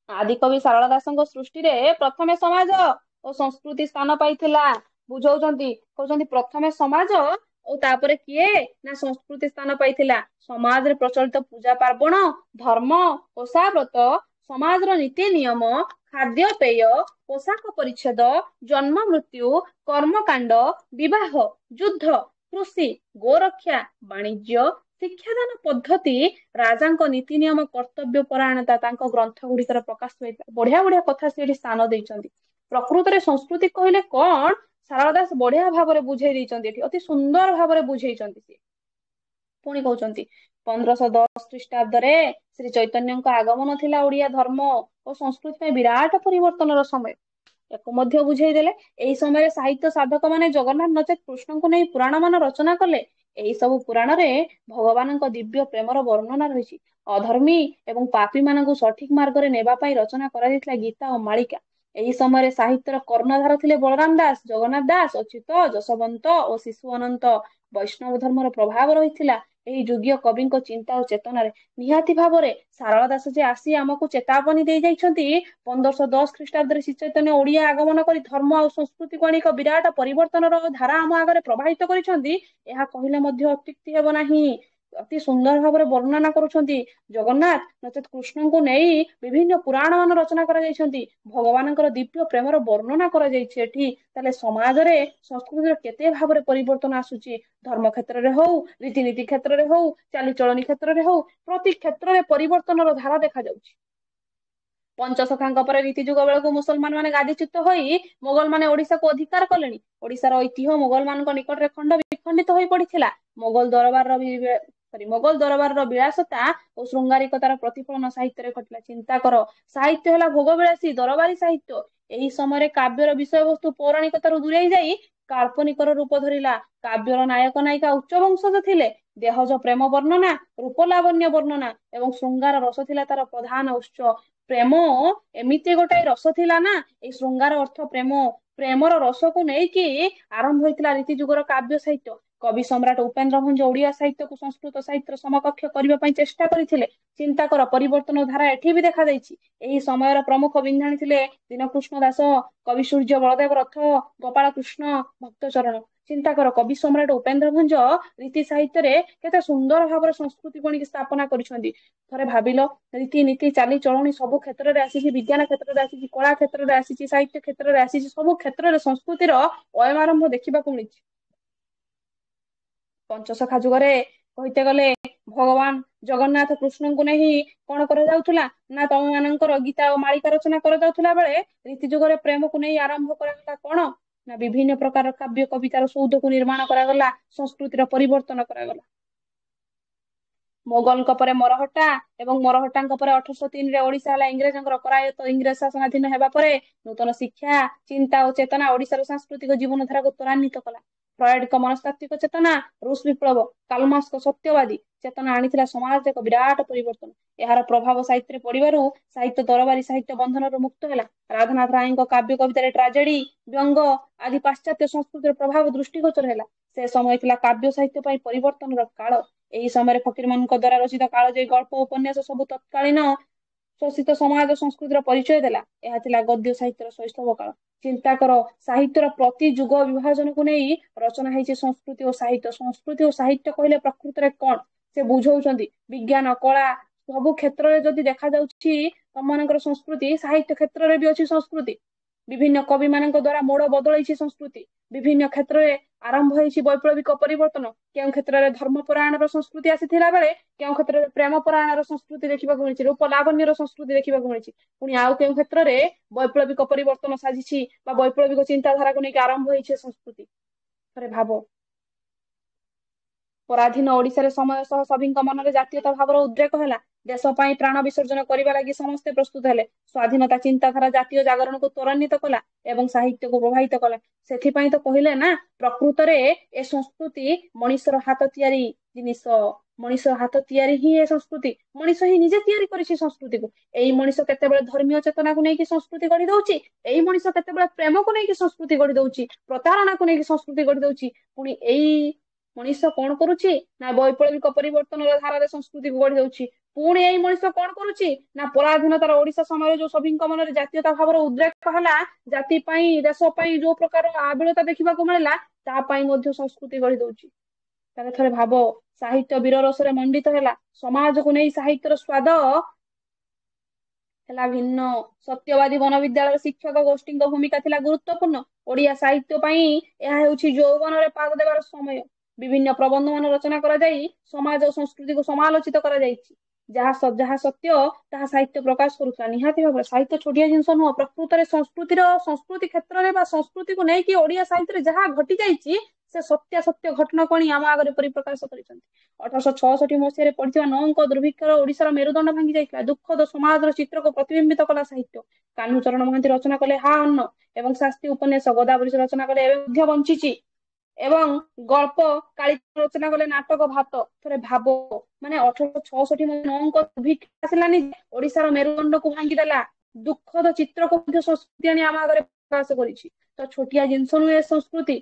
ଆଦିକବି ଶାରଳା ଦାସଙ୍କ ସୃଷ୍ଟିରେ ପ୍ରଥମେ ସମାଜ ଓ ସଂସ୍କୃତି ସ୍ଥାନ ପାଇଥିଲା। ବୁଝଉଛନ୍ତି, କହୁଛନ୍ତି ପ୍ରଥମେ ସମାଜ ଓ ତାପରେ କିଏ? ନା ସଂସ୍କୃତି ସ୍ଥାନ ପାଇଥିଲା। ସମାଜରେ ପ୍ରଚଳିତ ପୂଜା ପାର୍ବଣ, ଧର୍ମ, ଓଷା ବ୍ରତ, ସମାଜର ନୀତି ନିୟମ, ଖାଦ୍ୟପେୟ, ପୋଷାକ ପରିଚ୍ଛଦ, ଜନ୍ମ ମୃତ୍ୟୁ, କର୍ମକାଣ୍ଡ, ବିବାହ, ଯୁଦ୍ଧ, କୃଷି, ଗୋରକ୍ଷା, ବାଣିଜ୍ୟ, ଶିକ୍ଷାଦାନ ପଦ୍ଧତି, ରାଜାଙ୍କ ନୀତି ନିୟମ, କର୍ତ୍ତବ୍ୟ ପରାୟଣତା ତାଙ୍କ ଗ୍ରନ୍ଥ ଗୁଡିକର ପ୍ରକାଶ ପାଇଥାଏ। ବଢିଆ ବଢିଆ କଥା ସେ ଏଠି ସ୍ଥାନ ଦେଇଛନ୍ତି। ପ୍ରକୃତରେ ସଂସ୍କୃତି କହିଲେ କଣ, ଶାରଳା ଦାସ ବଢିଆ ଭାବରେ ବୁଝେଇ ଦେଇଛନ୍ତି। ଏଠି ଅତି ସୁନ୍ଦର ଭାବରେ ବୁଝେଇଛନ୍ତି ସେ। ପୁଣି କହୁଛନ୍ତି 1510 ଖ୍ରୀଷ୍ଟାବ୍ଦରେ ଶ୍ରୀ ଚୈତନ୍ୟଙ୍କ ଆଗମନ ଥିଲା ଓଡିଆ ଧର୍ମ ଓ ସଂସ୍କୃତି ପାଇଁ ବିରାଟ ପରିବର୍ତ୍ତନର ସମୟ। ୟାକୁ ମଧ୍ୟ ବୁଝେଇ ଦେଲେ। ଏହି ସମୟରେ ସାହିତ୍ୟ ସାଧକ ମାନେ ଜଗନ୍ନାଥ ନଚେତ କୃଷ୍ଣଙ୍କୁ ନେଇ ପୁରାଣ ମାନ ରଚନା କଲେ। ଏହି ସବୁ ପୁରାଣରେ ଭଗବାନଙ୍କ ଦିବ୍ୟ ପ୍ରେମର ବର୍ଣ୍ଣନା ରହିଛି। ଅଧର୍ମୀ ଏବଂ ପାପୀ ମାନଙ୍କୁ ସଠିକ ମାର୍ଗରେ ନେବା ପାଇଁ ରଚନା କରାଯାଇଥିଲା ଗୀତା ଓ ମାଳିକା। ଏହି ସମୟରେ ସାହିତ୍ୟର କର୍ଣ୍ଣଧାର ଥିଲେ ବଳରାମ ଦାସ, ଜଗନ୍ନାଥ ଦାସ, ଅଚ୍ୟୁତ, ଯଶବନ୍ତ ଓ ଶିଶୁ ଅନନ୍ତ। ବୈଷ୍ଣବ ଧର୍ମର ପ୍ରଭାବ ରହିଥିଲା ଏହି ଯୁଗୀୟ କବିଙ୍କ ଚିନ୍ତା ଓ ଚେତନାରେ। ନିହାତି ଭାବରେ ଶାରଳା ଦାସ ଯେ ଆସି ଆମକୁ ଚେତାବନୀ ଦେଇ ଯାଇଛନ୍ତି, 1510 ଖ୍ରୀଷ୍ଟାବ୍ଦରେ ଶ୍ରୀ ଚୈତନ୍ୟ ଓଡିଆ ଆଗମନ କରି ଧର୍ମ ଆଉ ସଂସ୍କୃତିକୁ ଆଣି ଏକ ବିରାଟ ପରିବର୍ତ୍ତନର ଧାରା ଆମ ଆଗରେ ପ୍ରବାହିତ କରିଛନ୍ତି, ଏହା କହିଲେ ମଧ୍ୟ ଅତ୍ୟୁକ୍ତି ହେବ ନାହିଁ। ଅତି ସୁନ୍ଦର ଭାବରେ ବର୍ଣ୍ଣନା କରୁଛନ୍ତି। ଜଗନ୍ନାଥ ନଚେତ କୃଷ୍ଣଙ୍କୁ ନେଇ ବିଭିନ୍ନ ପୁରାଣ ମାନ ରଚନା କରାଯାଇଛନ୍ତି। ଭଗବାନଙ୍କର ଦିବ୍ୟ ପ୍ରେମର ବର୍ଣ୍ଣନା କରାଯାଇଛି ଏଠି। ତାହେଲେ ସମାଜରେ ସଂସ୍କୃତିର କେତେ ଭାବରେ ପରିବର୍ତ୍ତନ ଆସୁଛି। ଧର୍ମ କ୍ଷେତ୍ରରେ ହଉ, ରୀତିନୀତି କ୍ଷେତ୍ରରେ ହଉ, ଚାଲିଚଳନି କ୍ଷେତ୍ରରେ ହଉ, ପ୍ରତି କ୍ଷେତ୍ରରେ ପରିବର୍ତ୍ତନର ଧାରା ଦେଖାଯାଉଛି। ପଞ୍ଚସଖାଙ୍କ ପରେ ରୀତି ଯୁଗ ବେଳକୁ ମୁସଲମାନ ମାନେ ଗାଦିଚ୍ୟୁତ ହୋଇ ମୋଗଲ ମାନେ ଓଡିଶାକୁ ଅଧିକାର କଲେଣି। ଓଡିଶାର ଐତିହ୍ୟ ମୋଗଲ ମାନଙ୍କ ନିକଟରେ ଖଣ୍ଡ ବିଖଣ୍ଡିତ ହୋଇ ପଡିଥିଲା। ମୋଗଲ ଦରବାରର ବିଳାସତା ଓ ଶୃଙ୍ଗାରିକତାର ପ୍ରତିଫଳନ ସାହିତ୍ୟରେ ଘଟିଲା। ଚିନ୍ତା କର, ସାହିତ୍ୟ ହେଲା ଭୋଗ ବିଳାସୀ ଦରବାରୀ ସାହିତ୍ୟ। ଏହି ସମୟରେ କାବ୍ୟର ବିଷୟବସ୍ତୁ ପୌରାଣିକତାରୁ ଦୂରେଇ ଯାଇ କାଳ୍ପନିକର ରୂପ ଧରିଲା। କାବ୍ୟର ନାୟକ ନାୟିକା ଉଚ୍ଚ ବଂଶଜ ଥିଲେ। ଦେହଜ ପ୍ରେମ ବର୍ଣ୍ଣନା, ରୂପଲାବଣ୍ୟ ବର୍ଣ୍ଣନା ଏବଂ ଶୃଙ୍ଗାର ରସ ଥିଲା ତାର ପ୍ରଧାନ ଉତ୍ସ। ପ୍ରେମ ଏମିତି ଗୋଟେ ରସ ଥିଲା ନା, ଏଇ ଶୃଙ୍ଗାର ଅର୍ଥ ପ୍ରେମ। ପ୍ରେମର ରସକୁ ନେଇକି ଆରମ୍ଭ ହୋଇଥିଲା ରୀତି ଯୁଗର କାବ୍ୟ ସାହିତ୍ୟ। କବି ସମ୍ରାଟ ଉପେନ୍ଦ୍ର ଭଞ୍ଜ ଓଡିଆ ସାହିତ୍ୟକୁ ସଂସ୍କୃତ ସାହିତ୍ୟର ସମକକ୍ଷ କରିବା ପାଇଁ ଚେଷ୍ଟା କରିଥିଲେ। ଚିନ୍ତା କର, ପରିବର୍ତ୍ତନ ଧାରା ଏଠି ବି ଦେଖାଯାଇଛି। ଏହି ସମୟର ପ୍ରମୁଖ ବିନ୍ଧାଣୀ ଥିଲେ ଦୀନକୃଷ୍ଣ ଦାସ, କବି ସୂର୍ଯ୍ୟ ବଳଦେବ ରଥ, ଗୋପାଳ କୃଷ୍ଣ, ଭକ୍ତଚରଣ। ଚିନ୍ତା କର, କବି ସମ୍ରାଟ ଉପେନ୍ଦ୍ର ଭଞ୍ଜ ରୀତି ସାହିତ୍ୟରେ କେତେ ସୁନ୍ଦର ଭାବରେ ସଂସ୍କୃତିକୁ ଆଣିକି ସ୍ଥାପନା କରିଛନ୍ତି। ଥରେ ଭାବିଲ, ରୀତିନୀତି ଚାଲିଚଳଣି ସବୁ କ୍ଷେତ୍ରରେ ଆସିଛି। ବିଜ୍ଞାନ କ୍ଷେତ୍ରରେ ଆସିଛି, କଳା କ୍ଷେତ୍ରରେ ଆସିଛି, ସାହିତ୍ୟ କ୍ଷେତ୍ରରେ ଆସିଛି। ସବୁ କ୍ଷେତ୍ରରେ ସଂସ୍କୃତିର ଅୟମାରମ୍ଭ ଦେଖିବାକୁ ମିଳିଛି। ପଞ୍ଚସଖା ଯୁଗରେ କହିତେ ଗଲେ ଭଗବାନ ଜଗନ୍ନାଥ କୃଷ୍ଣଙ୍କୁ ନେଇ କଣ କରାଯାଉଥିଲା ନା ତମ ମାନଙ୍କର ଗୀତା ଓ ମାଳିକା ରଚନା କରାଯାଉଥିଲା ବେଳେ, ରୀତି ଯୁଗରେ ପ୍ରେମକୁ ନେଇ ଆରମ୍ଭ କରାଗଲା କଣ ନା ବିଭିନ୍ନ ପ୍ରକାର କାବ୍ୟ କବିତାର ସୌଧକୁ ନିର୍ମାଣ କରାଗଲା। ସଂସ୍କୃତିର ପରିବର୍ତ୍ତନ କରାଗଲା। ମୋଗଲଙ୍କ ପରେ ମରହଟ୍ଟା ଏବଂ ମରହଟ୍ଟାଙ୍କ ପରେ 1803ରେ ଓଡିଶା ହେଲା ଇଂରେଜଙ୍କର କରାୟତ୍ତ। ଇଂରେଜ ଶାସନାଧୀନ ହେବା ପରେ ନୂତନ ଶିକ୍ଷା, ଚିନ୍ତା ଓ ଚେତନା ଓଡିଶାର ସାଂସ୍କୃତିକ ଜୀବନ ଧାରାକୁ ତ୍ୱରାନ୍ୱିତ କଲା। ଫ୍ରଏଡଙ୍କ ମନସ୍ତାତ୍ତ୍ୱିକ ଚେତନା, ରୁଷ ବିପ୍ଳବ, କାଲମାର୍କ୍ସଙ୍କ ସତ୍ୟବାଦୀ ଚେତନା ଆଣିଥିଲା ସମାଜରେ ଏକ ବିରାଟ ପରିବର୍ତ୍ତନ। ଏହାର ପ୍ରଭାବ ସାହିତ୍ୟରେ ପଡ଼ିବାରୁ ସାହିତ୍ୟ ଦରବାରୀ ସାହିତ୍ୟ ବନ୍ଧନରୁ ମୁକ୍ତ ହେଲା। ରାଧାନାଥ ରାୟଙ୍କ କାବ୍ୟ କବିତାରେ ଟ୍ରାଜେଡି, ବ୍ୟଙ୍ଗ ଆଦି ପାଶ୍ଚାତ୍ୟ ସଂସ୍କୃତିର ପ୍ରଭାବ ଦୃଷ୍ଟିଗୋଚର ହେଲା। ସେ ସମୟ ଥିଲା କାବ୍ୟ ସାହିତ୍ୟ ପାଇଁ ପରିବର୍ତ୍ତନର କାଳ। ଏହି ସମୟରେ ଫକୀରମାନଙ୍କ ଦ୍ୱାରା ରଚିତ କାଳଜୟୀ ଗଳ୍ପ ଉପନ୍ୟାସ ସବୁ ତତ୍କାଳୀନ ଶୋଷିତ ସମାଜ ସଂସ୍କୃତିର ପରିଚୟ ଦେଲା। ଏହା ଥିଲା ଗଦ୍ୟ ସାହିତ୍ୟର ଶୈଶବ କାଳ। ଚିନ୍ତା କର, ସାହିତ୍ୟର ପ୍ରତି ଯୁଗ ବିଭାଜନକୁ ନେଇ ରଚନା ହେଇଛି ସଂସ୍କୃତି ଓ ସାହିତ୍ୟ। ସଂସ୍କୃତି ଓ ସାହିତ୍ୟ କହିଲେ ପ୍ରକୃତରେ କଣ ସେ ବୁଝଉଛନ୍ତି? ବିଜ୍ଞାନ, କଳା ସବୁ କ୍ଷେତ୍ରରେ ଯଦି ଦେଖାଯାଉଛି ତମମାନଙ୍କର ସଂସ୍କୃତି, ସାହିତ୍ୟ କ୍ଷେତ୍ରରେ ବି ଅଛି ସଂସ୍କୃତି। ବିଭିନ୍ନ କବି ମାନଙ୍କ ଦ୍ୱାରା ମୋଡ ବଦଳେଇଛି ସଂସ୍କୃତି। ବିଭିନ୍ନ କ୍ଷେତ୍ରରେ ଆରମ୍ଭ ହେଇଛି ବୈପ୍ଳବିକ ପରିବର୍ତ୍ତନ। କେଉଁ କ୍ଷେତ୍ରରେ ଧର୍ମପରାୟଣର ସଂସ୍କୃତି ଆସିଥିଲା ବେଳେ କେଉଁ କ୍ଷେତ୍ରରେ ପ୍ରେମ ପରାୟଣର ସଂସ୍କୃତି ଦେଖିବାକୁ ମିଳିଛି, ରୂପ ଲାବଣ୍ୟର ସଂସ୍କୃତି ଦେଖିବାକୁ ମିଳିଛି। ପୁଣି ଆଉ କେଉଁ କ୍ଷେତ୍ରରେ ବୈପ୍ଳବିକ ପରିବର୍ତ୍ତନ ସାଜିଛି ବା ବୈପ୍ଳବିକ ଚିନ୍ତାଧାରାକୁ ନେଇକି ଆରମ୍ଭ ହେଇଛି ସଂସ୍କୃତି। ଥରେ ଭାବ, ପରାଧୀନ ଓଡିଶାରେ ସମୟ ସହ ସଭିଙ୍କ ମନରେ ଜାତୀୟତା ଭାବର ଉଦ୍ରେକ ହେଲା। ଦେଶ ପାଇଁ ପ୍ରାଣ ବିସର୍ଜନ କରିବା ଲାଗି ସମସ୍ତେ ପ୍ରସ୍ତୁତ ହେଲେ। ସ୍ୱାଧୀନତା ଚିନ୍ତାଧାରା ଜାତୀୟ ଜାଗରଣକୁ ତ୍ୱରାନ୍ୱିତ କଲା ଏବଂ ସାହିତ୍ୟକୁ ପ୍ରଭାବିତ କଲା। ସେଥିପାଇଁ ତ କହିଲେ ନା, ପ୍ରକୃତରେ ଏ ସଂସ୍କୃତି ମଣିଷର ହାତ ତିଆରି ଜିନିଷ। ମଣିଷ ହାତ ତିଆରି ହିଁ ଏ ସଂସ୍କୃତି। ମଣିଷ ହିଁ ନିଜେ ତିଆରି କରିଛି ସଂସ୍କୃତିକୁ। ଏଇ ମଣିଷ କେତେବେଳେ ଧର୍ମୀୟ ଚେତନାକୁ ନେଇକି ସଂସ୍କୃତି ଗଢି ଦଉଛି, ଏଇ ମଣିଷ କେତେବେଳେ ପ୍ରେମକୁ ନେଇକି ସଂସ୍କୃତି ଗଢି ଦଉଛି, ପ୍ରତାରଣାକୁ ନେଇକି ସଂସ୍କୃତି ଗଢି ଦଉଛି। ପୁଣି ଏଇ ମଣିଷ କଣ କରୁଛି ନା ବୈପ୍ଳବିକ ପରିବର୍ତ୍ତନର ଧାରାରେ ସଂସ୍କୃତିକୁ ଗଢି ଦଉଛି। ପୁଣି ଏଇ ମଣିଷ କଣ କରୁଛି ନା ପରାଧୀନତାର ଓଡିଶା ସମୟରେ ଯୋଉ ସଭିଙ୍କ ମନରେ ଜାତୀୟତା ଭାବର ଉଦ୍ରେକ ହେଲା, ଜାତି ପାଇଁ ଦେଶ ପାଇଁ ଯୋଉ ପ୍ରକାର ଆବିଳତା ଦେଖିବାକୁ ମିଳିଲା, ତା ପାଇଁ ମଧ୍ୟ ସଂସ୍କୃତି ଗଢି ଦଉଛି। ତାହେଲେ ଥରେ ଭାବ, ସାହିତ୍ୟ ବୀର ରସରେ ମଣ୍ଡିତ ହେଲା। ସମାଜକୁ ନେଇ ସାହିତ୍ୟର ସ୍ୱାଦ ହେଲା ଭିନ୍ନ। ସତ୍ୟବାଦୀ ବନବିଦ୍ୟାଳୟର ଶିକ୍ଷକ ଗୋଷ୍ଠୀଙ୍କ ଭୂମିକା ଥିଲା ଗୁରୁତ୍ୱପୂର୍ଣ୍ଣ। ଓଡିଆ ସାହିତ୍ୟ ପାଇଁ ଏହା ହେଉଛି ଯୌବନରେ ପାଦ ଦେବାର ସମୟ। ବିଭିନ୍ନ ପ୍ରବନ୍ଧ ମାନ ରଚନା କରାଯାଇ ସମାଜ ଓ ସଂସ୍କୃତିକୁ ସମାଲୋଚିତ କରାଯାଇଛି। ଯାହା ସତ୍ୟ ତାହା ସାହିତ୍ୟ ପ୍ରକାଶ କରୁଥିଲା। ନିହାତି ଭାବରେ ସାହିତ୍ୟ ଛୋଟିଆ ଜିନିଷ ନୁହଁ। ପ୍ରକୃତରେ ସଂସ୍କୃତି କ୍ଷେତ୍ରରେ ବା ସଂସ୍କୃତିକୁ ନେଇକି ଓଡିଆ ସାହିତ୍ୟରେ ଯାହା ଘଟି ଯାଇଛି, ସେ ସତ୍ୟ ଘଟଣାକୁ ଆଣି ଆମ ଆଗରେ ପରିପ୍ରକାଶ କରିଛନ୍ତି। 1866 ମସିହାରେ ପଢିଥିବା ନଅଙ୍କ ଦୁର୍ଭିକ୍ଷର ଓଡିଶାର ମେରୁଦଣ୍ଡ ଭାଙ୍ଗି ଯାଇଥିଲା। ଦୁଃଖଦ ସମାଜର ଚିତ୍ରକୁ ପ୍ରତିବିମ୍ବିତ କଲା ସାହିତ୍ୟ। କାହ୍ନୁଚରଣ ମହାନ୍ତି ରଚନା କଲେ ହା ଅନ୍ନ ଏବଂ ଶାସ୍ତି ଉପନ୍ୟାସ। ଗୋଦାବରୀଶ ରଚନା କଲେ ଏବେ ମଧ୍ୟ ବଞ୍ଚିଛି ଏବଂ ଗଳ୍ପ କାଳିଦାସ ରଚନା କଲେ ନାଟକ ଭାତ। ଥରେ ଭାବ, ମାନେ 1866 ନଅଙ୍କ ଦୁର୍ଭିକ୍ଷ ଆସିଲାନି, ଓଡିଶାର ମେରୁଦଣ୍ଡକୁ ଭାଙ୍ଗିଦେଲା। ଦୁଃଖଦ ଚିତ୍ରକୁ ମଧ୍ୟ ସଂସ୍କୃତି ଆଣି ଆମ ଆଗରେ ପ୍ରକାଶ କରିଛି। ତ ଛୋଟିଆ ଜିନିଷ ନୁହେଁ ସଂସ୍କୃତି,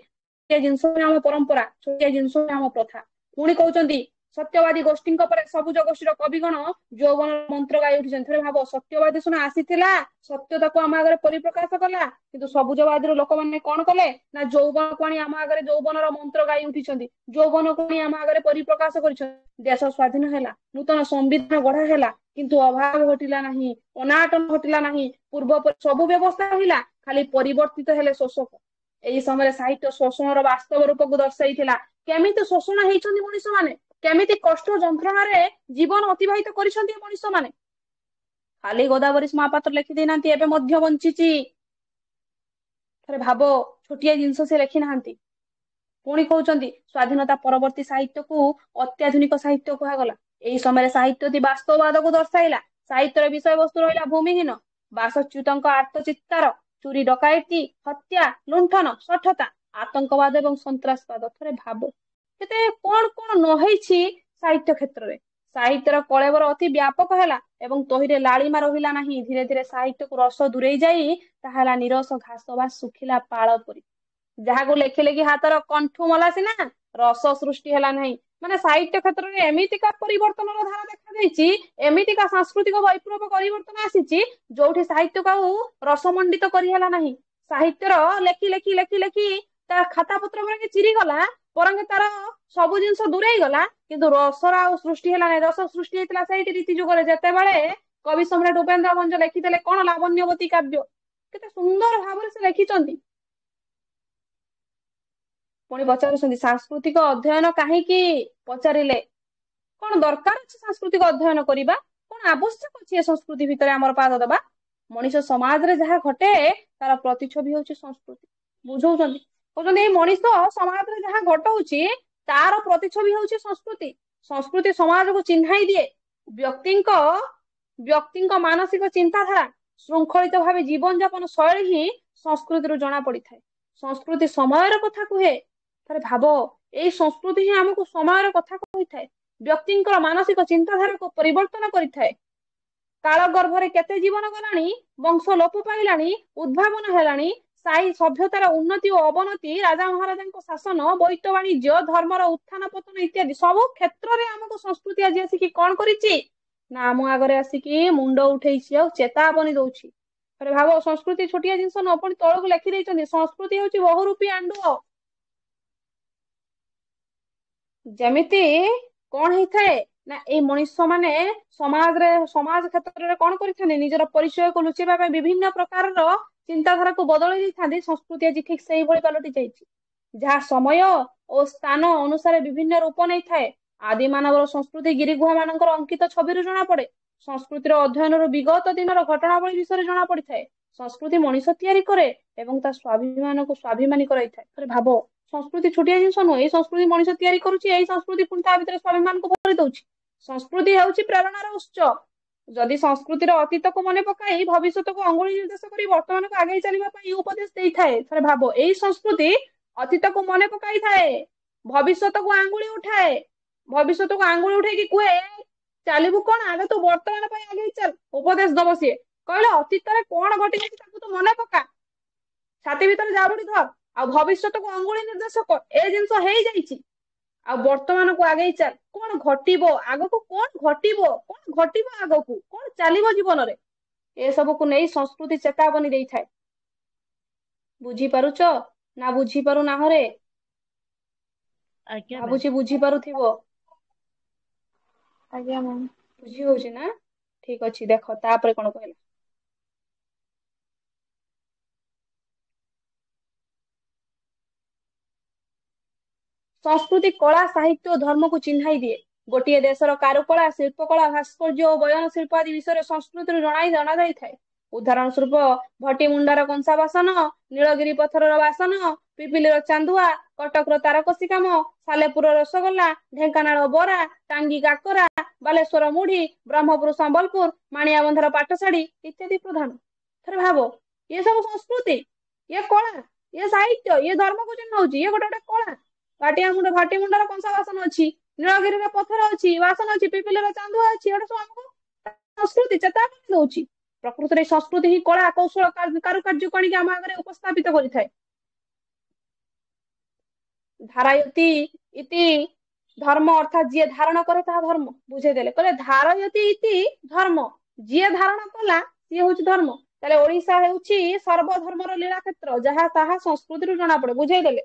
ଛୋଟିଆ ଜିନିଷ ନୁହେଁ ଆମ ପରମ୍ପରା, ଛୋଟିଆ ଜିନିଷ ନୁହେଁ ଆମ ପ୍ରଥା। ପୁଣି କହୁଛନ୍ତି ସତ୍ୟବାଦୀ ଗୋଷ୍ଠୀଙ୍କ ପରେ ସବୁଜ ଗୋଷ୍ଠୀର କବିଗଣ ଯୌବନର ମନ୍ତ୍ର ଗାଇ ଉଠିଛନ୍ତି। ଥରେ ଭାବ, ସତ୍ୟବାଦୀ ସୁନା ଆସିଥିଲା, ସତ୍ୟତାକୁ ଆମ ଆଗରେ ପରିପ୍ରକାଶ କଲା, କିନ୍ତୁ ସବୁଜବାଦୀର ଲୋକମାନେ କଣ କଲେ ନା ଯୌବନକୁ ଆଣି ଆମ ଆଗରେ ଯୌବନର ମନ୍ତ୍ର ଗାଇ ଉଠିଛନ୍ତି। ଯୌବନକୁ ଆଣି ଆମ ଆଗରେ ପରିପ୍ରକାଶ କରିଛନ୍ତି। ଦେଶ ସ୍ୱାଧୀନ ହେଲା, ନୂତନ ସମ୍ବିଧାନ ଗଢା ହେଲା, କିନ୍ତୁ ଅଭାବ ଘଟିଲା ନାହିଁ, ଅନାଟନ ଘଟିଲା ନାହିଁ। ପୂର୍ବ ସବୁ ବ୍ୟବସ୍ଥା ରହିଲା, ଖାଲି ପରିବର୍ତ୍ତିତ ହେଲେ ଶୋଷକ। ଏହି ସମୟରେ ସାହିତ୍ୟ ଶୋଷଣର ବାସ୍ତବ ରୂପକୁ ଦର୍ଶାଇଥିଲା। କେମିତି ଶୋଷଣ ହେଇଛନ୍ତି ମଣିଷ ମାନେ, କେମିତି କଷ୍ଟ ଯନ୍ତ୍ରଣାରେ ଜୀବନ ଅତିବାହିତ କରିଛନ୍ତି ମଣିଷ ମାନେ। ଖାଲି ଗୋଦାବରୀଶ ମହାପାତ୍ର ଲେଖି ଦେଇନାହାନ୍ତି ଏବେ ମଧ୍ୟ ବଞ୍ଚିଛି। ଥରେ ଭାବ, ଛୋଟିଆ ଜିନିଷ ସେ ଲେଖି ନାହାନ୍ତି। ପୁଣି କହୁଛନ୍ତି ସ୍ୱାଧୀନତା ପରବର୍ତ୍ତୀ ସାହିତ୍ୟକୁ ଅତ୍ୟାଧୁନିକ ସାହିତ୍ୟ କୁହାଗଲା। ଏହି ସମୟରେ ସାହିତ୍ୟ ବାସ୍ତବବାଦକୁ ଦର୍ଶାଇଲା। ସାହିତ୍ୟର ବିଷୟବସ୍ତୁ ରହିଲା ଭୂମିହୀନ, ବାସଚ୍ୟୁତଙ୍କ ଆର୍ତ୍ତଚିତ୍କାର, ଚୋରି ଡକାୟତି, ହତ୍ୟା, ଲୁଣ୍ଠନ, ଶଠତା, ଆତଙ୍କବାଦ ଏବଂ ସନ୍ତ୍ରାସବାଦ। ଥରେ ଭାବ, କେତେ କଣ କଣ ନ ହେଇଛି ସାହିତ୍ୟ କ୍ଷେତ୍ରରେ। ସାହିତ୍ୟର କଳେବର ଅତି ବ୍ୟାପକ ହେଲା ଏବଂ ତହିରେ ଲାଳିମା ରହିଲା ନାହିଁ। ଧୀରେ ଧୀରେ ସାହିତ୍ୟକୁ ରସ ଦୂରେଇ ଯାଇ ତାହା ହେଲା ନିରସ ଘାସ ବା ଶୁଖିଲା ପାଳ ପରି। ଯାହାକୁ ଲେଖି ଲେଖି ହାତର କଣ୍ଠୁ ମଲା ସିନା, ରସ ସୃଷ୍ଟି ହେଲା ନାହିଁ। ମାନେ ସାହିତ୍ୟ କ୍ଷେତ୍ରରେ ଏମିତିକା ପରିବର୍ତ୍ତନର ଧାରା ଦେଖାଯାଇଛି, ଏମିତିକା ସାଂସ୍କୃତିକ ବୈପ୍ଳବ ପରିବର୍ତ୍ତନ ଆସିଛି, ଯୋଉଠି ସାହିତ୍ୟକୁ ଆଉ ରସମଣ୍ଡିତ କରିହେଲା ନାହିଁ। ସାହିତ୍ୟର ଲେଖି ଲେଖି ଲେଖି ଲେଖି ତା ଖାତା ପତ୍ର ଗୁଡାକ ଚିରିଗଲା, ବରଂ ତାର ସବୁ ଜିନିଷ ଦୂରେଇ ଗଲା, କିନ୍ତୁ ରସର ଆଉ ସୃଷ୍ଟି ହେଲା ନାହିଁ। ରସ ସୃଷ୍ଟି ହେଇଥିଲା ସେଇଠି ରୀତି ଯୁଗରେ, ଯେତେବେଳେ କବି ସମ୍ରାଟ ଉପେନ୍ଦ୍ର ଭଞ୍ଜ ଲେଖିଥିଲେ କଣ ଲାବଣ୍ୟବତୀ କାବ୍ୟ। କେତେ ସୁନ୍ଦର ଭାବରେ ସେ ଲେଖିଛନ୍ତି। ପୁଣି ପଚାରୁଛନ୍ତି ସାଂସ୍କୃତିକ ଅଧ୍ୟୟନ କାହିଁକି? ପଚାରିଲେ କଣ ଦରକାର ଅଛି ସାଂସ୍କୃତିକ ଅଧ୍ୟୟନ କରିବା, କଣ ଆବଶ୍ୟକ ଅଛି ଏ ସଂସ୍କୃତି ଭିତରେ ଆମର ପାଦ ଦେବା? ମଣିଷ ସମାଜରେ ଯାହା ଘଟେ ତାର ପ୍ରତିଛବି ହଉଛି ସଂସ୍କୃତି। ବୁଝଉଛନ୍ତି, କହୁଛନ୍ତି ଏଇ ମଣିଷ ସମାଜରେ ଯାହା ଘଟଉଛି ତାର ପ୍ରତିଛବି ହଉଛି ସଂସ୍କୃତି। ସଂସ୍କୃତି ସମାଜକୁ ଚିହ୍ନାଇ ଦିଏ। ବ୍ୟକ୍ତିଙ୍କ ମାନସିକ ଚିନ୍ତାଧାରା, ଶୃଙ୍ଖଳିତ ଭାବେ ଜୀବନ ଯାପନ ଶୈଳୀ ହିଁ ସଂସ୍କୃତିରୁ ଜଣା ପଡିଥାଏ। ସଂସ୍କୃତି ସମୟର କଥା କୁହେ। ଥରେ ଭାବ, ଏଇ ସଂସ୍କୃତି ହିଁ ଆମକୁ ସମୟର କଥା କହିଥାଏ, ବ୍ୟକ୍ତିଙ୍କର ମାନସିକ ଚିନ୍ତାଧାରାକୁ ପରିବର୍ତ୍ତନ କରିଥାଏ। କାଳ ଗର୍ଭରେ କେତେ ଜୀବନ ଗଲାଣି, ବଂଶ ଲୋପ ପାଇଲାଣି, ଉଦ୍ଭାବନ ହେଲାଣି, ସାହି ସଭ୍ୟତାର ଉନ୍ନତି ଓ ଅବନତି, ରାଜା ମହାରାଜାଙ୍କ ଶାସନ, ବୈତ ବାଣିଜ୍ୟ, ଧର୍ମର ଉତ୍ଥାନ ପତନ ଇତ୍ୟାଦି ସବୁ କ୍ଷେତ୍ରରେ ଆମକୁ ସଂସ୍କୃତି ଆଜି ଆସିକି କଣ କରିଛି ନା ଆମ ଆଗରେ ଆସିକି ମୁଣ୍ଡ ଉଠେଇଛି ଆଉ ଚେତାବନୀ ଦଉଛି। ଥରେ ଭାବ, ସଂସ୍କୃତି ଛୋଟିଆ ଜିନିଷ ନୁହଁ, ପୁଣି ତଳକୁ ଲେଖି ଦେଇଛନ୍ତି ସଂସ୍କୃତି ହେଉଛି ବହୁରୂପୀ ଆଣ୍ଡୁଅ। ଯେମିତି କଣ ହେଇଥାଏ ନା ଏଇ ମଣିଷ ମାନେ ସମାଜ କ୍ଷେତ୍ରରେ କଣ କରିଥାନ୍ତି, ନିଜର ପରିଚୟକୁ ଲୁଚେଇବା ପାଇଁ ବିଭିନ୍ନ ପ୍ରକାରର ଚିନ୍ତାଧାରାକୁ ବଦଳେଇ ଦେଇଥାନ୍ତି। ସଂସ୍କୃତି ଆଜି ଠିକ ସେଇଭଳି ପାଲଟି ଯାଇଛି, ଯାହା ସମୟ ଓ ସ୍ଥାନ ଅନୁସାରେ ବିଭିନ୍ନ ରୂପ ନେଇଥାଏ। ଆଦି ମାନବର ସଂସ୍କୃତି ଗିରିଗୁହା ମାନଙ୍କର ଅଙ୍କିତ ଛବିରୁ ଜଣା ପଡେ। ସଂସ୍କୃତିର ଅଧ୍ୟୟନରୁ ବିଗତ ଦିନର ଘଟଣାବଳୀ ବିଷୟରେ ଜଣା ପଡିଥାଏ। ସଂସ୍କୃତି ମଣିଷ ତିଆରି କରେ ଏବଂ ତା ସ୍ୱାଭିମାନକୁ ସ୍ୱାଭିମାନୀ କରାଇଥାଏ। ଥରେ ଭାବ, ସଂସ୍କୃତି ଛୋଟିଆ ଜିନିଷ ନୁହେଁ, ଏଇ ସଂସ୍କୃତି ମଣିଷ ତିଆରି କରୁଛି, ଏଇ ସଂସ୍କୃତି ପୁଣି ତା ଭିତରେ ସ୍ୱାଭିମାନକୁ ଭରି ଦଉଛି। ସଂସ୍କୃତି ହେଉଛି ପ୍ରେରଣାର ଉତ୍ସ। ଯଦି ସଂସ୍କୃତିର ଅତୀତକୁ ମନେ ପକାଇ ଭବିଷ୍ୟତକୁ ଅଙ୍ଗୁଳି ନିର୍ଦ୍ଦେଶ କରି ବର୍ତ୍ତମାନକୁ ଆଗେଇ ଚାଲିବା ପାଇଁ ଉପଦେଶ ଦେଇଥାଏ। ଥରେ ଭାବ, ଏଇ ସଂସ୍କୃତି ଅତୀତକୁ ମନେ ପକାଇଥାଏ, ଭବିଷ୍ୟତକୁ ଆଙ୍ଗୁଳି ଉଠାଏ, ଭବିଷ୍ୟତକୁ ଆଙ୍ଗୁଳି ଉଠେଇକି କୁହେ ଚାଲିବୁ କଣ, ଆଗ ତୁ ବର୍ତ୍ତମାନ ପାଇଁ ଆଗେଇ ଚାଲ। ଉପଦେଶ ଦବ ସିଏ, କହିଲେ ଅତୀତରେ କଣ ଘଟିଯାଇଛି ତାକୁ ତୁ ମନେ ପକା, ଛାତି ଭିତରେ ଜାବୁଡି ଧର, ଆଉ ଭବିଷ୍ୟତକୁ ଅଙ୍ଗୁଳି ନିର୍ଦ୍ଦେଶ କର, ଏ ଜିନିଷ ହେଇଯାଇଛି, ଆଉ ବର୍ତ୍ତମାନକୁ ଆଗେଇ ଚାଲ। କଣ ଘଟିବ ଆଗକୁ, କଣ ଘଟିବ, କଣ ଘଟିବ ଆଗକୁ, କଣ ଚାଲିବ ଜୀବନରେ, ଏସବୁକୁ ନେଇ ସଂସ୍କୃତି ଚେତାବନୀ ଦେଇଥାଏ। ବୁଝିପାରୁଛ ନା ବୁଝିପାରୁନାହରେ? ଆଜ୍ଞା ମ୍ୟାମ୍। ଭାବୁଛି ବୁଝିପାରୁଥିବ। ଆଜ୍ଞା ମ୍ୟାମ୍। ବୁଝି ହଉଛି ନା? ଠିକ ଅଛି, ଦେଖ ତାପରେ କଣ କହିଲା। ସଂସ୍କୃତି କଳା, ସାହିତ୍ୟ ଓ ଧର୍ମକୁ ଚିହ୍ନାଇ ଦିଏ। ଗୋଟିଏ ଦେଶର କାରୁକଳା, ଶିଳ୍ପକଳା, ଭାସ୍କର୍ଯ୍ୟ ଓ ବୟନ ଶିଳ୍ପ ଆଦି ବିଷୟରେ ସଂସ୍କୃତିରୁ ଜଣାଯାଇଥାଏ। ଉଦାହରଣ ସ୍ୱରୂପ ଭଟିମୁଣ୍ଡାର କଂସା ବାସନ, ନୀଳଗିରି ପଥରର ବାସନ, ପିପିଲିର ଚାନ୍ଦୁଆ, କଟକର ତାରକସି କାମ, ସାଲେପୁର ରସଗୋଲା, ଢେଙ୍କାନାଳ ବରା, ଟାଙ୍ଗୀ କାକରା, ବାଲେଶ୍ୱର ମୁଢି, ବ୍ରହ୍ମପୁର ସମ୍ବଲପୁର, ମାଣିଆବନ୍ଧର ପାଟଶାଢୀ ଇତ୍ୟାଦି ପ୍ରଧାନ। ଥରେ ଭାବ, ଇଏ ସବୁ ସଂସ୍କୃତି, ଇଏ କଳା, ଇଏ ସାହିତ୍ୟ, ଇଏ ଧର୍ମକୁ ଚିହ୍ନଉଛି, ଇଏ ଗୋଟେ ଗୋଟେ କଳା। ଭାଟିମୁଣ୍ଡାର କଂସା ବାସନ ଅଛି, ନୀଳଗିରିର ପଥର ଅଛି, ବାସନ ଅଛି, ପିପିଲିର ଚାନ୍ଦୁଆ ଅଛି, ଏଗୁଡା ସବୁ ଆମକୁ ସଂସ୍କୃତି ଚେତାବନୀ ଦଉଛି। ପ୍ରକୃତରେ ସଂସ୍କୃତି ହିଁ କଳା, କୌଶଳ, କାରୁକାର୍ଯ୍ୟକୁ ଆଣିକି ଆମ ଆଗରେ ଉପସ୍ଥାପିତ କରିଥାଏ। ଧାରୟତି ଇତି ଧର୍ମ, ଅର୍ଥାତ ଯିଏ ଧାରଣ କରେ ତାହା ଧର୍ମ। ବୁଝେଇଦେଲେ, କହିଲେ ଧାରୟତି ଇତି ଧର୍ମ, ଯିଏ ଧାରଣ କଲା ସିଏ ହଉଛି ଧର୍ମ। ତାହେଲେ ଓଡିଶା ହେଉଛି ସର୍ବଧର୍ମର ଲୀଳା କ୍ଷେତ୍ର, ଯାହା ତାହା ସଂସ୍କୃତିରୁ ଜଣା ପଡେ। ବୁଝେଇଦେଲେ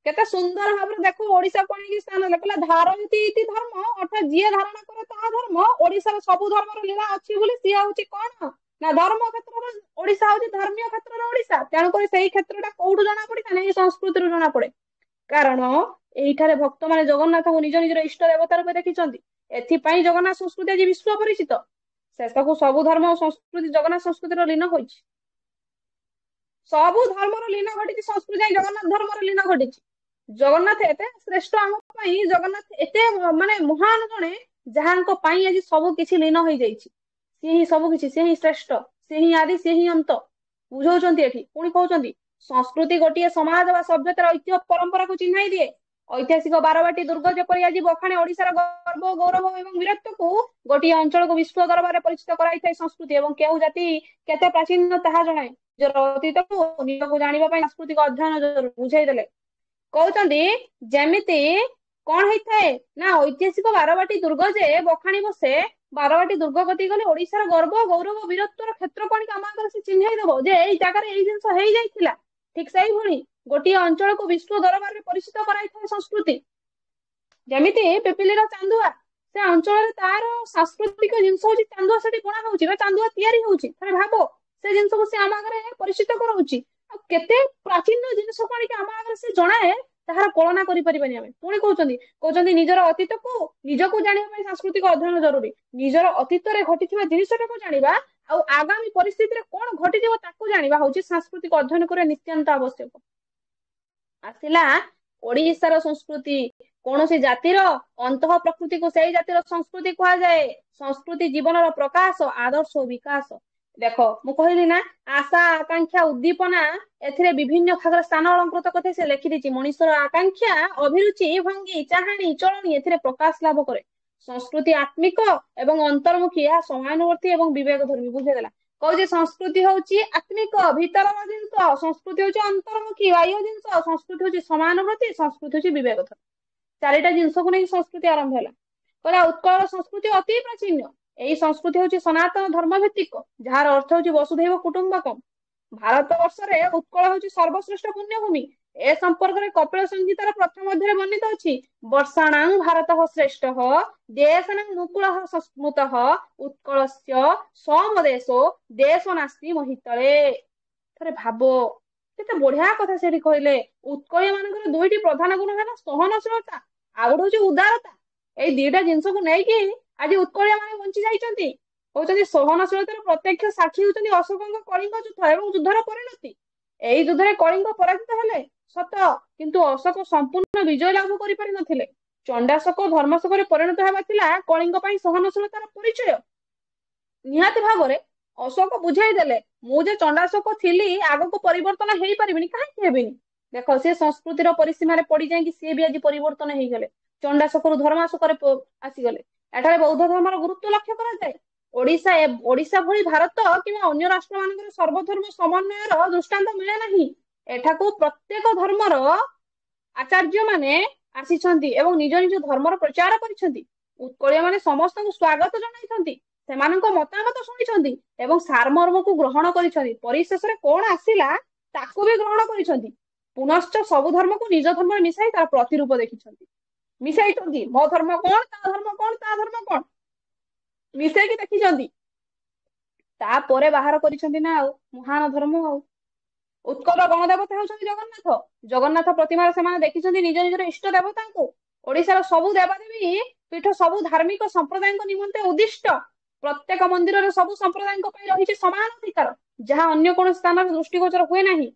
କେତେ ସୁନ୍ଦର ଭାବରେ, ଦେଖୁ ଓଡିଶାକୁ ଆଣିକି ସ୍ଥାନ ଦେଲେ, କହିଲା ଧାରୟତି ଇତି ଧର୍ମ, ଅର୍ଥାତ ଯିଏ ଧାରଣ କରେ ତାହା ଧର୍ମ। ଓଡିଶାର ସବୁ ଧର୍ମର ଲୀଳା ଅଛି ବୋଲି ସିଏ ହଉଛି କଣ ନା ଧର୍ମ କ୍ଷେତ୍ରର, ଓଡିଶା ହଉଛି ଧର୍ମୀୟ କ୍ଷେତ୍ରର ଓଡିଶା। ତେଣୁକରି ସେଇ କ୍ଷେତ୍ରଟା କୋଉଠୁ ଜଣା ପଡିଥାଏ, ଏଇ ସଂସ୍କୃତିରୁ ଜଣା ପଡେ। କାରଣ ଏଇଠାରେ ଭକ୍ତମାନେ ଜଗନ୍ନାଥଙ୍କୁ ନିଜ ନିଜର ଇଷ୍ଟ ଦେବତା ରୂପେ ଦେଖିଛନ୍ତି। ଏଥିପାଇଁ ଜଗନ୍ନାଥ ସଂସ୍କୃତି ଆଜି ବିଶ୍ୱ ପରିଚିତ। ଶେଷକୁ ସବୁ ଧର୍ମ ଓ ସଂସ୍କୃତି ଜଗନ୍ନାଥ ସଂସ୍କୃତିର ଲୀନ ହୋଇଛି। ସବୁ ଧର୍ମର ଲୀନ ଘଟିଛି, ସଂସ୍କୃତି ଯାଇ ଜଗନ୍ନାଥ ଧର୍ମର ଲୀନ ଘଟିଛି। ଜଗନ୍ନାଥ ଏତେ ଶ୍ରେଷ୍ଠ ଆମ ପାଇଁ, ଜଗନ୍ନାଥ ଏତେ ମାନେ ମହାନ ଜଣେ, ଯାହାଙ୍କ ପାଇଁ ଆଜି ସବୁ କିଛି ଲୀନ ହେଇଯାଇଛି। ସିଏ ହିଁ ସବୁ କିଛି, ସିଏ ହିଁ ଶ୍ରେଷ୍ଠ, ସିଏ ହିଁ ଆଦି, ସିଏ ହିଁ ଅନ୍ତ। ବୁଝଉଛନ୍ତି ଏଠି, ପୁଣି କହୁଛନ୍ତି ସଂସ୍କୃତି ଗୋଟିଏ ସମାଜ ବା ସଭ୍ୟତାର ଐତିହ୍ୟ ପରମ୍ପରାକୁ ଚିହ୍ନାଇ ଦିଏ। ଐତିହାସିକ ବାରବାଟୀ ଦୁର୍ଗ ଯେପରି ଆଜି ବଖାଣେ ଓଡିଶାର ଗର୍ବ, ଗୌରବ ଏବଂ ବୀରତ୍ୱକୁ, ଗୋଟିଏ ଅଞ୍ଚଳକୁ ବିଶ୍ୱ ଦରବାରରେ ପରିଚିତ କରାଇଥାଏ ସଂସ୍କୃତି। ଏବଂ କେଉଁ ଜାତି କେତେ ପ୍ରାଚୀନ ତାହା ଜଣାଏ। ନିଜର ଅତୀତକୁ ନିଜକୁ ଜାଣିବା ପାଇଁ ସାଂସ୍କୃତିକ ଅଧ୍ୟୟନ ଜରୁରୀ। ବୁଝେଇଦେଲେ, କହୁଛନ୍ତି ଯେମିତି କଣ ହେଇଥାଏ ନା ଐତିହାସିକ ବାରବାଟୀ ଦୁର୍ଗ ଯେ ବଖାଣି ବସେ, ବାରବାଟୀ ଦୁର୍ଗ କତିକି ଗଲେ ଓଡିଶାର ଗର୍ବ, ଗୌରବ, ବୀରତ୍ୱର କ୍ଷେତ୍ରକୁ ଆଣିକି ଆମ ଆଗରେ ସେ ଚିହ୍ନେଇ ଦବ ଯେ ଏଇ ଜାଗାରେ ଏଇ ଜିନିଷ ହେଇଯାଇଥିଲା। ଠିକ ସେଇଭଳି ଗୋଟିଏ ଅଞ୍ଚଳକୁ ବିଶ୍ୱ ଦରବାରରେ ପରିଚିତ କରାଇଥାଏ ସଂସ୍କୃତି। ଯେମିତି ପିପିଲିର ଚାନ୍ଦୁଆ, ସେ ଅଞ୍ଚଳରେ ତାର ସାଂସ୍କୃତିକ ଜିନିଷ ହଉଛି ଚାନ୍ଦୁଆ, ସେଠି ବୁଣା ହଉଛି ବା ଚାନ୍ଦୁଆ ତିଆରି ହଉଛି। ଥରେ ଭାବ, ସେ ଜିନିଷକୁ ସେ ଆମ ଆଗରେ ପରିଚିତ କରାଉଛି। ଆଉ କେତେ ପ୍ରାଚୀନ ଜିନିଷକୁ ଆଣିକି ଆମ ଆଗରେ ସେ ଜଣାଏ, ତାହାର କଳନା କରିପାରିବାନି ଆମେ। ପୁଣି କହୁଛନ୍ତି ନିଜର ଅତୀତକୁ ନିଜକୁ ଜାଣିବା ପାଇଁ ସାଂସ୍କୃତିକ ଅଧ୍ୟୟନ ଜରୁରୀ। ନିଜର ଅତୀତରେ ଘଟିଥିବା ଜିନିଷଟାକୁ ଜାଣିବା ଆଉ ଆଗାମୀ ପରିସ୍ଥିତିରେ କଣ ଘଟିଯିବ ତାକୁ ଜାଣିବା ହଉଛି ସାଂସ୍କୃତିକ ଅଧ୍ୟୟନ କରିବା ନିତ୍ୟାନ୍ତ ଆବଶ୍ୟକ। ଆସିଲା ଓଡିଶାର ସଂସ୍କୃତି। କୌଣସି ଜାତିର ଅନ୍ତଃ ପ୍ରକୃତିକୁ ସେଇ ଜାତିର ସଂସ୍କୃତି କୁହାଯାଏ। ସଂସ୍କୃତି ଜୀବନର ପ୍ରକାଶ, ଆଦର୍ଶ ଓ ବିକାଶ। ଦେଖ ମୁଁ କହିଲି ନା ଆଶା ଆକାଂକ୍ଷା ଉଦ୍ଦୀପନା ଏଥିରେ ବିଭିନ୍ନ ଭାଗର ସ୍ଥାନ ଅଳଙ୍କୃତ କଥା ସେ ଲେଖିଦେଇଛି। ମଣିଷର ଆକାଂକ୍ଷା ଅଭିରୁଚି ଭଙ୍ଗୀ ଚାହାଣୀ ଚଳଣି ଏଥିରେ ପ୍ରକାଶ ଲାଭ କରେ। ସଂସ୍କୃତି ଆତ୍ମିକ ଏବଂ ଅନ୍ତର୍ମୁଖୀ ଏହା ସହାନୁବର୍ତ୍ତୀ ଏବଂ ବିବେକ ଧର୍ମୀ। ବୁଝିଗଲା। କହୁଛି ସଂସ୍କୃତି ହଉଛି ଆତ୍ମିକ ଭିତର ଜିନିଷ, ସଂସ୍କୃତି ହଉଛି ଅନ୍ତର୍ମୁଖୀ ବାହ୍ୟ ଜିନିଷ, ସଂସ୍କୃତି ହଉଛି ସମାନୁବର୍ତ୍ତୀ, ସଂସ୍କୃତି ହଉଛି ବିବେକ ଧର୍ମୀ। ଚାରିଟା ଜିନିଷକୁ ନେଇ ସଂସ୍କୃତି ଆରମ୍ଭ ହେଲା। କହିଲା ଉତ୍କଳର ସଂସ୍କୃତି ଅତି ପ୍ରାଚୀନ। ଏଇ ସଂସ୍କୃତି ହଉଛି ସନାତନ ଧର୍ମ ଭିତ୍ତିକ, ଯାହାର ଅର୍ଥ ହଉଛି ବସୁଧୈବ କୁଟୁମ୍ବକମ୍। ଭାରତ ବର୍ଷରେ ଉତ୍କଳ ହଉଛି ସର୍ବଶ୍ରେଷ୍ଠ ପୁଣ୍ୟଭୂମି। ଏ ସମ୍ପର୍କରେ କପିଳ ସଂହିତାର ପ୍ରଥମ ଅଧ୍ୟାୟରେ ବର୍ଣ୍ଣିତ ଅଛି। ବର୍ଷାଣାଂ ଭାରତ ଶ୍ରେଷ୍ଠ ଦେଶାନାଂ ମୁକୁଳ ସଂସ୍ମୃତ ଉତ୍କଳସ୍ୟ ସମଦେଶೋ ଦେଶ ନାସ୍ତି ମହିତଳେ। ଥରେ ଭାବ କେତେ ବଢିଆ କଥା ସେଠି କହିଲେ। ଉତ୍କଳୀୟ ମାନଙ୍କର ଦୁଇଟି ପ୍ରଧାନ ଗୁଣ ହେଲା ସହନଶୀଳତା ଆଉ ଗୋଟେ ହଉଛି ଉଦାରତା। ଏଇ ଦିଟା ଜିନିଷକୁ ନେଇକି ଆଜି ଉତ୍କଳୀୟ ମାନେ ବଞ୍ଚି ଯାଇଛନ୍ତି। କହୁଛନ୍ତି ସହନଶୀଳତାର ପ୍ରତ୍ୟକ୍ଷ ସାକ୍ଷୀ ହଉଛନ୍ତି ଅଶୋକଙ୍କ କଳିଙ୍ଗ ଯୁଦ୍ଧ ଏବଂ ଯୁଦ୍ଧର ପରିଣତି। ଏଇ ଯୁଦ୍ଧରେ କଳିଙ୍ଗ ପରାଜିତ ହେଲେ ସତ, କିନ୍ତୁ ଅଶୋକ ସମ୍ପୂର୍ଣ୍ଣ ବିଜୟ ଲାଭ କରିପାରିନଥିଲେ। ଚଣ୍ଡାଶୋକ ଧର୍ମାଶୋକରେ ପରିଣତ ହେବା ଥିଲା କଳିଙ୍ଗ ପାଇଁ ସହନଶୀଳତାର ପରିଚୟ। ନିହାତି ଭାବରେ ଅଶୋକ ବୁଝାଇ ଦେଲେ ମୁଁ ଯେ ଚଣ୍ଡାଶୋକ ଥିଲି ଆଗକୁ ପରିବର୍ତ୍ତନ ହେଇପାରିବିନି, କାହିଁକି ହେବିନି। ଦେଖ ସେ ସଂସ୍କୃତିର ପରିସୀମାରେ ପଡି ଯାଇକି ସିଏ ବି ଆଜି ପରିବର୍ତ୍ତନ ହେଇଗଲେ। ଚଣ୍ଡାଶୋକରୁ ଧର୍ମାଶୋକରେ ଆସିଗଲେ। ଏଠାରେ ବୌଦ୍ଧ ଧର୍ମର ଗୁରୁତ୍ୱ ଲକ୍ଷ୍ୟ କରାଯାଏ। ଓଡିଶା ଭଳି ଭାରତ କିମ୍ବା ଅନ୍ୟ ରାଷ୍ଟ୍ର ମାନଙ୍କର ସର୍ବଧର୍ମ ସମନ୍ୱୟର ଦୃଷ୍ଟାନ୍ତ ମିଳେ ନାହିଁ। ଏଠାକୁ ପ୍ରତ୍ୟେକ ଧର୍ମର ଆଚାର୍ଯ୍ୟ ମାନେ ଆସିଛନ୍ତି ଏବଂ ନିଜ ନିଜ ଧର୍ମର ପ୍ରଚାର କରିଛନ୍ତି। ଉତ୍କଳୀୟ ମାନେ ସମସ୍ତଙ୍କୁ ସ୍ଵାଗତ ଜଣାଇଛନ୍ତି, ସେମାନଙ୍କ ମତାମତ ଶୁଣିଛନ୍ତି ଏବଂ ସାରମର୍ମକୁ ଗ୍ରହଣ କରିଛନ୍ତି। ପରିଶେଷରେ କଣ ଆସିଲା ତାକୁ ବି ଗ୍ରହଣ କରିଛନ୍ତି। ପୁନଶ୍ଚ ସବୁ ଧର୍ମକୁ ନିଜ ଧର୍ମରେ ମିଶାଇ ତାର ପ୍ରତିରୂପ ଦେଖିଛନ୍ତି। ମିଶାଇଛନ୍ତି ମୋ ଧର୍ମ କଣ ତା ଧର୍ମ କଣ ତା ଧର୍ମ କଣ ମିଶେଇକି ଦେଖିଛନ୍ତି। ତାପରେ ବାହାର କରିଛନ୍ତି ନା ଆଉ ମହାନ ଧର୍ମ। ଆଉ ଉତ୍କଳର ଗଣଦେବତା ହେଉଛନ୍ତି ଜଗନ୍ନାଥ। ଜଗନ୍ନାଥ ପ୍ରତିମାରେ ସେମାନେ ଦେଖିଛନ୍ତି ନିଜ ନିଜର ଇଷ୍ଟ ଦେବତାଙ୍କୁ। ଓଡିଶାର ସବୁ ଦେବାଦେବୀ ପୀଠ ସବୁ ଧାର୍ମିକ ସମ୍ପ୍ରଦାୟଙ୍କ ନିମନ୍ତେ ଉଦ୍ଦିଷ୍ଟ। ପ୍ରତ୍ୟେକ ମନ୍ଦିରରେ ସବୁ ସମ୍ପ୍ରଦାୟଙ୍କ ପାଇଁ ରହିଛି ସମାନ ଅଧିକାର, ଯାହା ଅନ୍ୟ କୌଣସି ସ୍ଥାନରେ ଦୃଷ୍ଟିଗୋଚର ହୁଏ ନାହିଁ।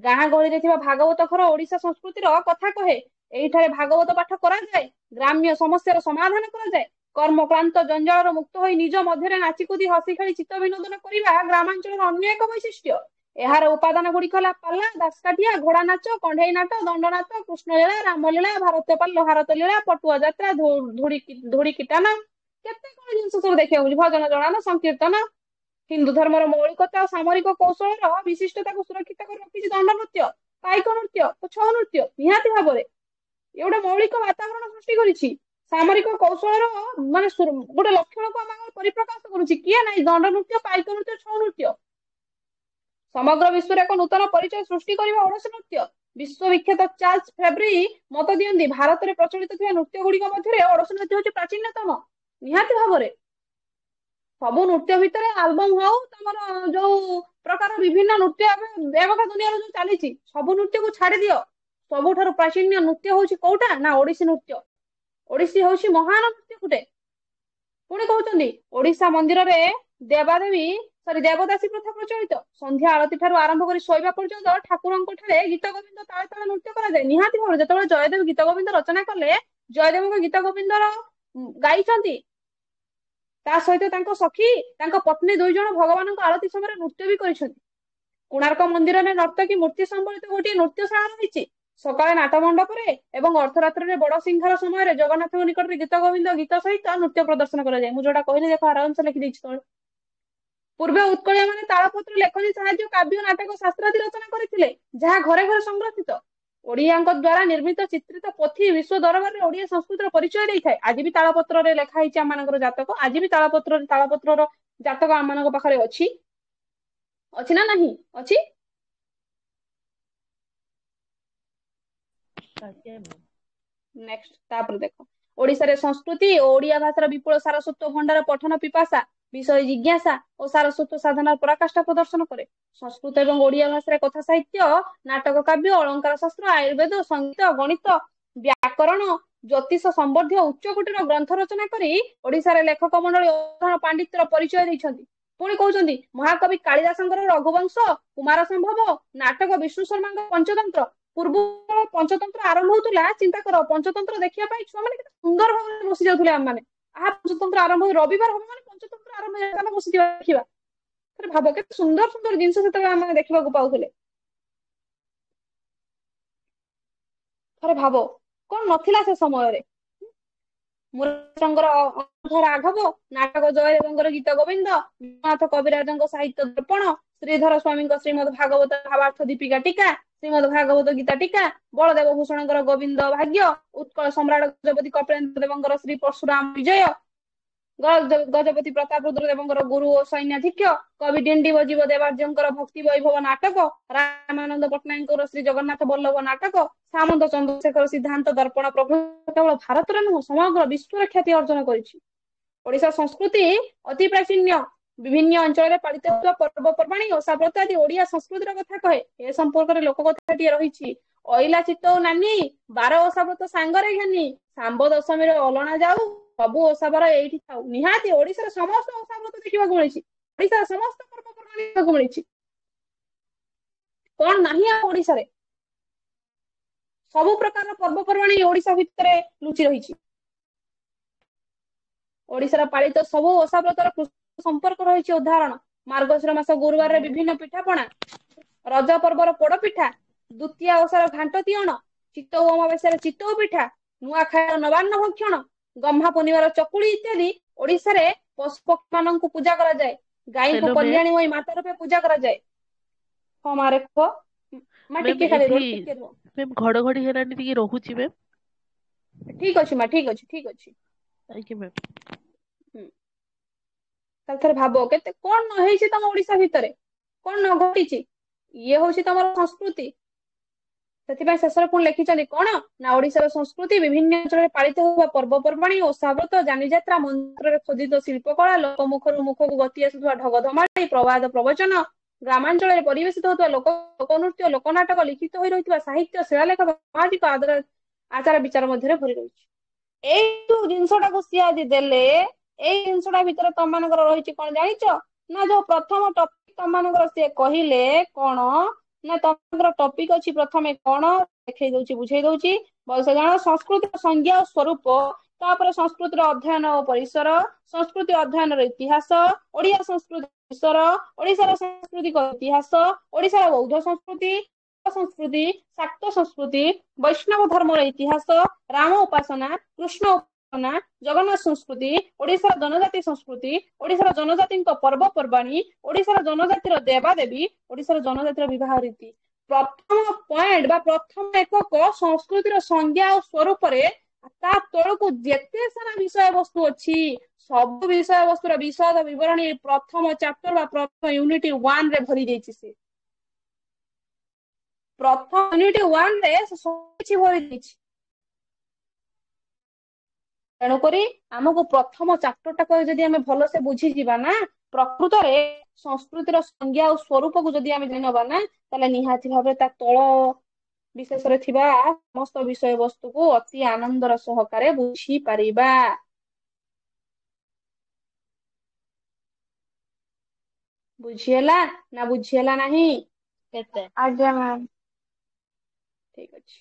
ଗାଁ ଗହଳିରେ ଥିବା ଭାଗବତ ଘର ଓଡିଶା ସଂସ୍କୃତିର କଥା କହେ। ଏଇଠାରେ ଭାଗବତ ପାଠ କରାଯାଏ, ଗ୍ରାମ୍ୟ ସମସ୍ୟାର ସମାଧାନ କରାଯାଏ। କର୍ମକ୍ଳାନ୍ତ ଜଞ୍ଜାଳରୁ ମୁକ୍ତ ହୋଇ ନିଜ ମଧ୍ୟରେ ନାଚିକୁଦି ହସି ଖେଳି ଚିତ୍ତ ବିନୋଦନ କରିବା ଗ୍ରାମାଞ୍ଚଳର ଅନ୍ୟ ଏକ ବୈଶିଷ୍ଟ୍ୟ। ଏହାର ଉପାଦାନ ଗୁଡିକ ହେଲା ପାଲା, ଦାସକାଠିଆ, ଘୋଡା ନାଚ, କଣ୍ଢେଇ ନାଟ, ଦଣ୍ଡ ନାଚ, କୃଷ୍ଣଲୀଳା, ରାମଲୀଳା, ଭାରତ ଲୀଳା, ପଟୁଆ ଯାତ୍ରା, ଧୂଳି କୀର୍ତ୍ତନ, କେତେ କଣ ଜିନିଷ ସବୁ ଦେଖିବାକୁ ମିଳୁଛି। ଭଜନ ଜଣାଣ, ସଂକୀର୍ତ୍ତନ। ହିନ୍ଦୁ ଧର୍ମର ମୌଳିକତା ଓ ସାମରିକ କୌଶଳର ବିଶିଷ୍ଟତାକୁ ସୁରକ୍ଷିତ କରି ରଖିଛି ଦଣ୍ଡ ନୃତ୍ୟ, ପାଇକ ନୃତ୍ୟ ଓ ଛଉ ନୃତ୍ୟ। ନିହାତି ଭାବରେ ଏ ଗୋଟେ ମୌଳିକ ବାତାବରଣ ସୃଷ୍ଟି କରିଛି। ସାମରିକ କୌଶଳର ମାନେ ଗୋଟେ ଲକ୍ଷଣକୁ ଆମେ ପରିପ୍ରକାଶ କରୁଛି କିଏ ନାହିଁ ଦଣ୍ଡ ନୃତ୍ୟ, ପାଇକ ନୃତ୍ୟ, ଛଉ ନୃତ୍ୟ। ସମଗ୍ର ବିଶ୍ୱରେ ଏକ ନୂତନ ପରିଚୟ ସୃଷ୍ଟି କରିବା ଓଡିଶୀ ନୃତ୍ୟ। ବିଶ୍ୱବିଖ୍ୟାତ ଚାର୍ଲସ ଫେବ୍ରି ମତ ଦିଅନ୍ତି ଭାରତରେ ପ୍ରଚଳିତ ଥିବା ନୃତ୍ୟ ଗୁଡିକ ମଧ୍ୟରେ ଓଡିଶୀ ନୃତ୍ୟ ହଉଛି ପ୍ରାଚୀନତମ। ନିହାତି ଭାବରେ ସବୁ ନୃତ୍ୟ ଭିତରେ ଆଲବମ ହଉ ତମର ଯୋଉ ପ୍ରକାର ବିଭିନ୍ନ ନୃତ୍ୟ ଏବେ ଦୁନିଆରେ ଯୋଉ ଚାଲିଛି ସବୁ ନୃତ୍ୟକୁ ଛାଡି ଦିଅ, ସବୁଠାରୁ ପ୍ରାଚୀନ ନୃତ୍ୟ ହଉଛି କୋଉଟା ନା ଓଡିଶୀ ନୃତ୍ୟ। ଓଡିଶୀ ହଉଛି ମହାନ ନୃତ୍ୟ ଗୋଟେ। ପୁଣି କହୁଛନ୍ତି ଓଡିଶା ମନ୍ଦିରରେ ଦେବଦାସୀ ପ୍ରଥା ପ୍ରଚଳିତ। ସନ୍ଧ୍ୟା ଆଳତି ଠାରୁ ଆରମ୍ଭ କରି ଶୋଇବା ପର୍ଯ୍ୟନ୍ତ ଠାକୁରଙ୍କ ଠାରେ ଗୀତ ଗୋବିନ୍ଦ ତାଳେ ତାଳେ ନୃତ୍ୟ କରାଯାଏ। ନିହାତି ଭାବରେ ଯେତେବେଳେ ଜୟଦେବ ଗୀତ ଗୋବିନ୍ଦ ରଚନା କଲେ, ଜୟଦେବଙ୍କ ଗୀତ ଗୋବିନ୍ଦର ଗାଇଛନ୍ତି, ତା ସହିତ ତାଙ୍କ ସଖୀ ତାଙ୍କ ପତ୍ନୀ ଦୁଇ ଜଣ ଭଗବାନଙ୍କ ଆଳତି ସମୟରେ ନୃତ୍ୟ ବି କରିଛନ୍ତି। କୋଣାର୍କ ମନ୍ଦିରରେ ନର୍ତ୍ତକୀ ମୂର୍ତ୍ତି ସମ୍ବଳିତ ଗୋଟିଏ ନୃତ୍ୟଶାଳା ରହିଛି। ସକାଳେ ନାଟ ମଣ୍ଡପରେ ଏବଂ ଅର୍ଥରାତ୍ରିରେ ବଡ ସିଂହାର ସମୟରେ ଜଗନ୍ନାଥଙ୍କ ନିକଟରେ ଗୀତ ଗୋବିନ୍ଦ ଗୀତ ସହିତ ନୃତ୍ୟ ପ୍ରଦର୍ଶନ କରାଯାଏ। ମୁଁ ଯୋଉଟା କହିଲି ଦେଖ ଆରାମସେ ଲେଖିଦେଇଛି ତଳେ। ପୂର୍ବେ ଉତ୍କଳୀୟ ମାନେ ତାଳପତ୍ର ଲେଖନୀ ସାହାଯ୍ୟ କାବ୍ୟ ନାଟକ ଶାସ୍ତ୍ରାଦି ରଚନା କରିଥିଲେ, ଯାହା ଘରେ ଘରେ ସଂରକ୍ଷିତ। ଓଡିଆଙ୍କ ଦ୍ଵାରା ନିର୍ମିତ ଚିତ୍ରିତ ପୋଥି ବିଶ୍ୱ ଦରବାରରେ ଓଡିଆ ସଂସ୍କୃତିର ପରିଚୟ ଦେଇଥାଏ। ଆଜି ବି ତାଳପତ୍ରରେ ଲେଖା ହେଇଛି ଆମମାନଙ୍କର ଜାତକ, ଆଜି ବି ତାଳପତ୍ରର ଜାତକ ଆମମାନଙ୍କ ପାଖରେ ଅଛି। ଅଛି ନା ନାହିଁ? ଅଛି। ନେକ୍ସଟ ତାପରେ ଦେଖ ଓଡିଶାରେ ସଂସ୍କୃତି ଓ ଓଡିଆ ଭାଷାର ବିପୁଳ ସାରସ୍ୱତ ଭଣ୍ଡାର ପଠନ ପିପାସା ବିଷୟ ଜିଜ୍ଞାସା ଓ ସାରସ୍ୱତ ସାଧନାର ପରାକାଷ୍ଠା ପ୍ରଦର୍ଶନ କରେ। ସଂସ୍କୃତ ଏବଂ ଓଡିଆ ଭାଷାରେ କଥା ସାହିତ୍ୟ, ନାଟକ କାବ୍ୟ, ଅଳଙ୍କାର ଶାସ୍ତ୍ର, ଆୟୁର୍ବେଦ, ସଙ୍ଗୀତ, ଗଣିତ, ବ୍ୟାକରଣ, ଜ୍ୟୋତିଷ ସମ୍ବନ୍ଧୀୟ ଉଚ୍ଚକୋଟୀର ଗ୍ରନ୍ଥ ରଚନା କରି ଓଡିଶାରେ ଲେଖକ ମଣ୍ଡଳୀ ପାଣ୍ଡିତ୍ୟର ପରିଚୟ ଦେଇଛନ୍ତି। ପୁଣି କହୁଛନ୍ତି ମହାକବି କାଳିଦାସଙ୍କର ରଘୁବଂଶ, କୁମାର ସମ୍ଭବ, ନାଟକ ବିଷ୍ଣୁ ଶର୍ମାଙ୍କ ପଞ୍ଚତନ୍ତ୍ର। ପୂର୍ବ ପଞ୍ଚତନ୍ତ୍ର ଆରମ୍ଭ ହଉଥିଲା, ଚିନ୍ତା କର ପଞ୍ଚତନ୍ତ୍ର ଦେଖିବା ପାଇଁ ଛୁଆ ମାନେ କେତେ ସୁନ୍ଦର ଭାବରେ ବସି ଯାଉଥିଲେ। ଆମମାନେ ପଞ୍ଚତନ୍ତ୍ର ଆରମ୍ଭ ରବିବାର ହବ ମାନେ ପଞ୍ଚତନ୍ତ୍ର ଆରମ୍ଭ ଆମେ ବସିଯିବା ଦେଖିବା। ଥରେ ଭାବ କେତେ ସୁନ୍ଦର ସୁନ୍ଦର ଜିନିଷ ସେତେବେଳେ ଆମେ ଦେଖିବାକୁ ପାଉଥିଲେ। ଥରେ ଭାବ କଣ ନଥିଲା ସେ ସମୟରେ। ମୁରଲିଧରଙ୍କର ଅନର୍ଥ ରାଘବ, ନାଟକ ଜୟଦେବଙ୍କର ଗୀତ ଗୋବିନ୍ଦ, ବିଶ୍ୱନାଥ କବିରାଜଙ୍କ ସାହିତ୍ୟ ଦର୍ପଣ, ଶ୍ରୀଧର ସ୍ୱାମୀଙ୍କ ଶ୍ରୀମଦ୍ ଭାଗବତ ଭାବାର୍ଥ ଦୀପିକା ଟୀକା, ଶ୍ରୀମଦ୍ ଭାଗବତ ଗୀତା ଟୀକା, ବଳଦେବ ଭୂଷଣଙ୍କର ଗୋବିନ୍ଦ ଭାଗ୍ୟ, ଉତ୍କଳ ସମ୍ରାଟ ଗଜପତି କପିଳେନ୍ଦ୍ର ଦେବଙ୍କର ଶ୍ରୀ ପରଶୁରାମ ବିଜୟ, ଗଜପତି ପ୍ରତାପ ରୁଦ୍ର ଦେବଙ୍କର ଗୁରୁ ଓ ସୈନ୍ୟାଧିକ୍ୟ, କବି ଡିଣ୍ଡିବ ଜୀବ ଦେବାର୍ଯ୍ୟଙ୍କର ଭକ୍ତି ବୈଭବ ନାଟକ, ରାମାନନ୍ଦ ପଟ୍ଟନାୟକଙ୍କର ଶ୍ରୀ ଜଗନ୍ନାଥ ବଲ୍ଲଭ ନାଟକ, ସାମନ୍ତ ଚନ୍ଦ୍ରଶେଖର ସିଦ୍ଧାନ୍ତ ଦର୍ପଣ ପ୍ରଭୃତି କେବଳ ଭାରତରେ ନୁହଁ ସମଗ୍ର ବିଶ୍ୱରେ ଖ୍ୟାତି ଅର୍ଜନ କରିଛି। ଓଡିଶା ସଂସ୍କୃତି ଅତି ପ୍ରାଚୀନ। ବିଭିନ୍ନ ଅଞ୍ଚଳରେ ପାଳିତ ହେଉଥିବା ପର୍ବପର୍ବାଣୀ ଓଷା ବ୍ରତ ଆଦି ଓଡିଆ ସଂସ୍କୃତିର କଥା କହେ। ଏ ସମ୍ପର୍କରେ ଲୋକକଥାଟିଏ ରହିଛି। ଅଇଲା ଚିତ୍ତଉ ନାନି, ବାର ଓଷା ବ୍ରତ ସାଙ୍ଗରେ ଘେନି, ଶାମ୍ବ ଦଶମୀର ଅଲଣା ଯାଉ, ସବୁ ଓଷା ବାର ଏଇଠି ଥାଉ। ନିହାତି ଓଡିଶାର ସମସ୍ତ ଓଷା ବ୍ରତ ଦେଖିବାକୁ ମିଳିଛି, ଓଡିଶାର ସମସ୍ତ ପର୍ବପର୍ବାଣୀ ଦେଖିବାକୁ ମିଳିଛି। କଣ ନାହିଁ ଆମ ଓଡିଶାରେ? ସବୁ ପ୍ରକାରର ପର୍ବପର୍ବାଣୀ ଓଡିଶା ଭିତରେ ଲୁଚି ରହିଛି। ଓଡିଶାର ପାଳିତ ସବୁ ଓଷା ବ୍ରତର ସମ୍ପର୍କ ରହିଛି ଉଦାହରଣ। ମାର୍ଗଶିର ମାସ ଗୁରୁବାରରେ ବିଭିନ୍ନ ପିଠାପଣା, ରଜ ପର୍ବର ପୋଡ ପିଠା, ଦ୍ୱିତୀୟା ଓଷାର ଘାଣ୍ଟ ତିଅଣ, ଚିତ୍ତଉ ଅମାବାସ୍ୟାର ଚିତ୍ତଉ ପିଠା, ନୂଆଖାଇର ନବାନ୍ନ ଭକ୍ଷଣ, ଗହ୍ମା ପୂର୍ଣ୍ଣିମାର ଚକୁଳି ଇତ୍ୟାଦି ଓଡିଶାରେ ପଶୁ ପକ୍ଷୀ ମାନଙ୍କୁ ପୂଜା କରାଯାଏ। ଗାଈଙ୍କୁ ହ୍ୟାଲୋ ମ୍ୟାମ୍। କଲ୍ୟାଣୀ ହୋଇ ମାତା ରୂପେ ପୂଜା କରାଯାଏ। ହଁ ମାରେ କୁହ। ମା ମ୍ୟାମ୍ ଟିକେ ଖାଲି ଏଠି ରୁହ, ଟିକେ ରୁହ। ମ୍ୟାମ୍ ଘଡଘଡି ହେଲାଣି, ଟିକେ ରହୁଛି ମ୍ୟାମ୍। ଠିକ ଅଛି ମା, ଠିକ ଅଛି, ଠିକ ଅଛି। ଆଜ୍ଞା ମ୍ୟାମ୍। ହୁଁ। ତାହେଲେ ଥରେ ଭାବ କେତେ କଣ ନ ହେଇଛି ତମ ଓଡିଶା ଭିତରେ, କଣ ନ ଘଟିଛି। ଇଏ ହଉଛି ତମର ସଂସ୍କୃତି। ସେଥିପାଇଁ ଶେଷରେ ପୁଣି ଲେଖିଛନ୍ତି କଣ ନା ଓଡିଶାର ସଂସ୍କୃତି ବିଭିନ୍ନ ଅଞ୍ଚଳରେ ପାଳିତ ହେଉଥିବା ପର୍ବପର୍ବାଣୀ, ଓଷାବ୍ରତ, ଯାନିଯାତ୍ରା, ମନ୍ଦିରରେ ଖୋଦିତ ଶିଳ୍ପକଳା, ଲୋକମୁଖରୁ ମୁଖକୁ ଗତି ଆସୁଥିବା ଢଗ ଧମାଳି, ପ୍ରବାଦ ପ୍ରବଚନ, ଗ୍ରାମାଞ୍ଚଳରେ ପରିବେଶିତ ହେଉଥିବା ଲୋକନୃତ୍ୟ, ଲୋକନାଟକ, ଲିଖିତ ହୋଇ ରହିଥିବା ସାହିତ୍ୟ, ଶିଳାଲେଖ, ସାମାଜିକ ଆଚାର ବିଚାର ମଧ୍ୟରେ ଭରି ରହିଛି। ଏଇ ଯୋଉ ଜିନିଷଟାକୁ ସିଏ ଆଜି ଦେଲେ, ଏଇ ଜିନିଷଟା ଭିତରେ ତମମାନଙ୍କର ରହିଛି କଣ ଜାଣିଛ? ନା ଯୋଉ ପ୍ରଥମ ଟପିକ ତମମାନଙ୍କର ସିଏ କହିଲେ କଣ ନା ତମମାନଙ୍କର ଟପିକ ଅଛି ପ୍ରଥମେ କଣ ଦେଖେଇ ଦଉଛି, ବୁଝେଇ ଦଉଛି। ଭଲସେ ଜାଣ ସଂସ୍କୃତିର ସଂଜ୍ଞା ଓ ସ୍ୱରୂପ, ତାପରେ ସଂସ୍କୃତିର ଅଧ୍ୟୟନ ଓ ପରିସର, ସଂସ୍କୃତି ଅଧ୍ୟୟନର ଇତିହାସ, ଓଡିଆ ସଂସ୍କୃତି ପରିସର, ଓଡିଶାର ସାଂସ୍କୃତିକ ଇତିହାସ, ଓଡିଶାର ବୌଦ୍ଧ ସଂସ୍କୃତି, ସଂସ୍କୃତି, ଶାକ୍ତ ସଂସ୍କୃତି, ବୈଷ୍ଣବ ଧର୍ମର ଇତିହାସ, ରାମ ଉପାସନା, କୃଷ୍ଣ ଉପାସନା, ଜଗନ୍ନାଥ ସଂସ୍କୃତି, ଓଡିଶାର ଜନଜାତି ସଂସ୍କୃତି, ଓଡିଶାର ଜନଜାତିଙ୍କ ପର୍ବପର୍ବାଣୀ, ଓଡିଶାର ଜନଜାତିର ଦେବାଦେବୀ, ଓଡିଶାର ଜନଜାତିର ବିବାହ ରୀତି। ପ୍ରଥମ ପଏଣ୍ଟ ବା ପ୍ରଥମ ଏକକ ସଂସ୍କୃତିର ସଂଜ୍ଞା ଓ ସ୍ୱରୂପରେ, ତା ତଳକୁ ଯେତେ ସାରା ବିଷୟବସ୍ତୁ ଅଛି ସବୁ ବିଷୟବସ୍ତୁର ବିଶଦ ବିବରଣୀ ପ୍ରଥମ ଚାପ୍ଟର ବା ପ୍ରଥମ ୟୁନିଟ 1 ରେ ଭରି ଦେଇଛି ସେ। ପ୍ରଥମ ୟୁନିଟ 1 ରେ ସବୁ କିଛି ଭରି ଦେଇଛି। ତେଣୁକରି ଆମକୁ ପ୍ରଥମ ଚାପ୍ଟର ଟାକୁ ଯଦି ଆମେ ଭଲସେ ବୁଝିଯିବା ନା, ପ୍ରକୃତରେ ସଂସ୍କୃତିର ସଂଜ୍ଞା ଓ ସ୍ୱରୂପକୁ ଯଦି ଆମେ ଜାଣିନବା ନା, ତାହେଲେ ନିହାତି ଭାବରେ ତା ତଳ ବିଶେଷରେ ଥିବା ସମସ୍ତ ବିଷୟବସ୍ତୁକୁ ଅତି ଆନନ୍ଦର ସହକାରେ ବୁଝି ପାରିବା। ବୁଝିହେଲା ନା ବୁଝିହେଲା ନାହିଁ? କେତେ? ଆଜ୍ଞା ମ୍ୟାମ୍, ଠିକ ଅଛି।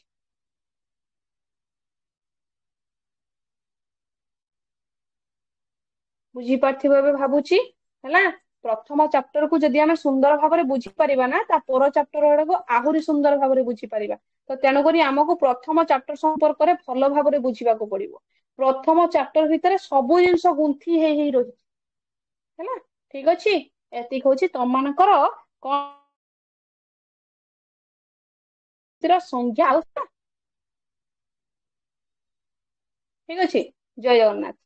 ବୁଝିପାରିଥିବ ଏବେ ଭାବୁଛି। ହେଲା, ପ୍ରଥମ ଚାପ୍ଟର କୁ ଯଦି ଆମେ ସୁନ୍ଦର ଭାବରେ ବୁଝିପାରିବା ନା, ତା ପର ଚାପ୍ଟର ଗୁଡାକୁ ଆହୁରି ସୁନ୍ଦର ଭାବରେ ବୁଝିପାରିବା। ତ ତେଣୁକରି ଆମକୁ ପ୍ରଥମ ଚାପ୍ଟର ସମ୍ପର୍କରେ ଭଲ ଭାବରେ ବୁଝିବାକୁ ପଡିବ। ପ୍ରଥମ ଚାପ୍ଟର ଭିତରେ ସବୁ ଜିନିଷ ଗୁନ୍ଥି ହେଇ ହେଇ ରହିଛି। ହେଲା, ଠିକ ଅଛି। ଏତିକି ହଉଛି ତମମାନଙ୍କର କଣ ସଂଜ୍ଞା। ଠିକ ଅଛି, ଜୟ ଜଗନ୍ନାଥ।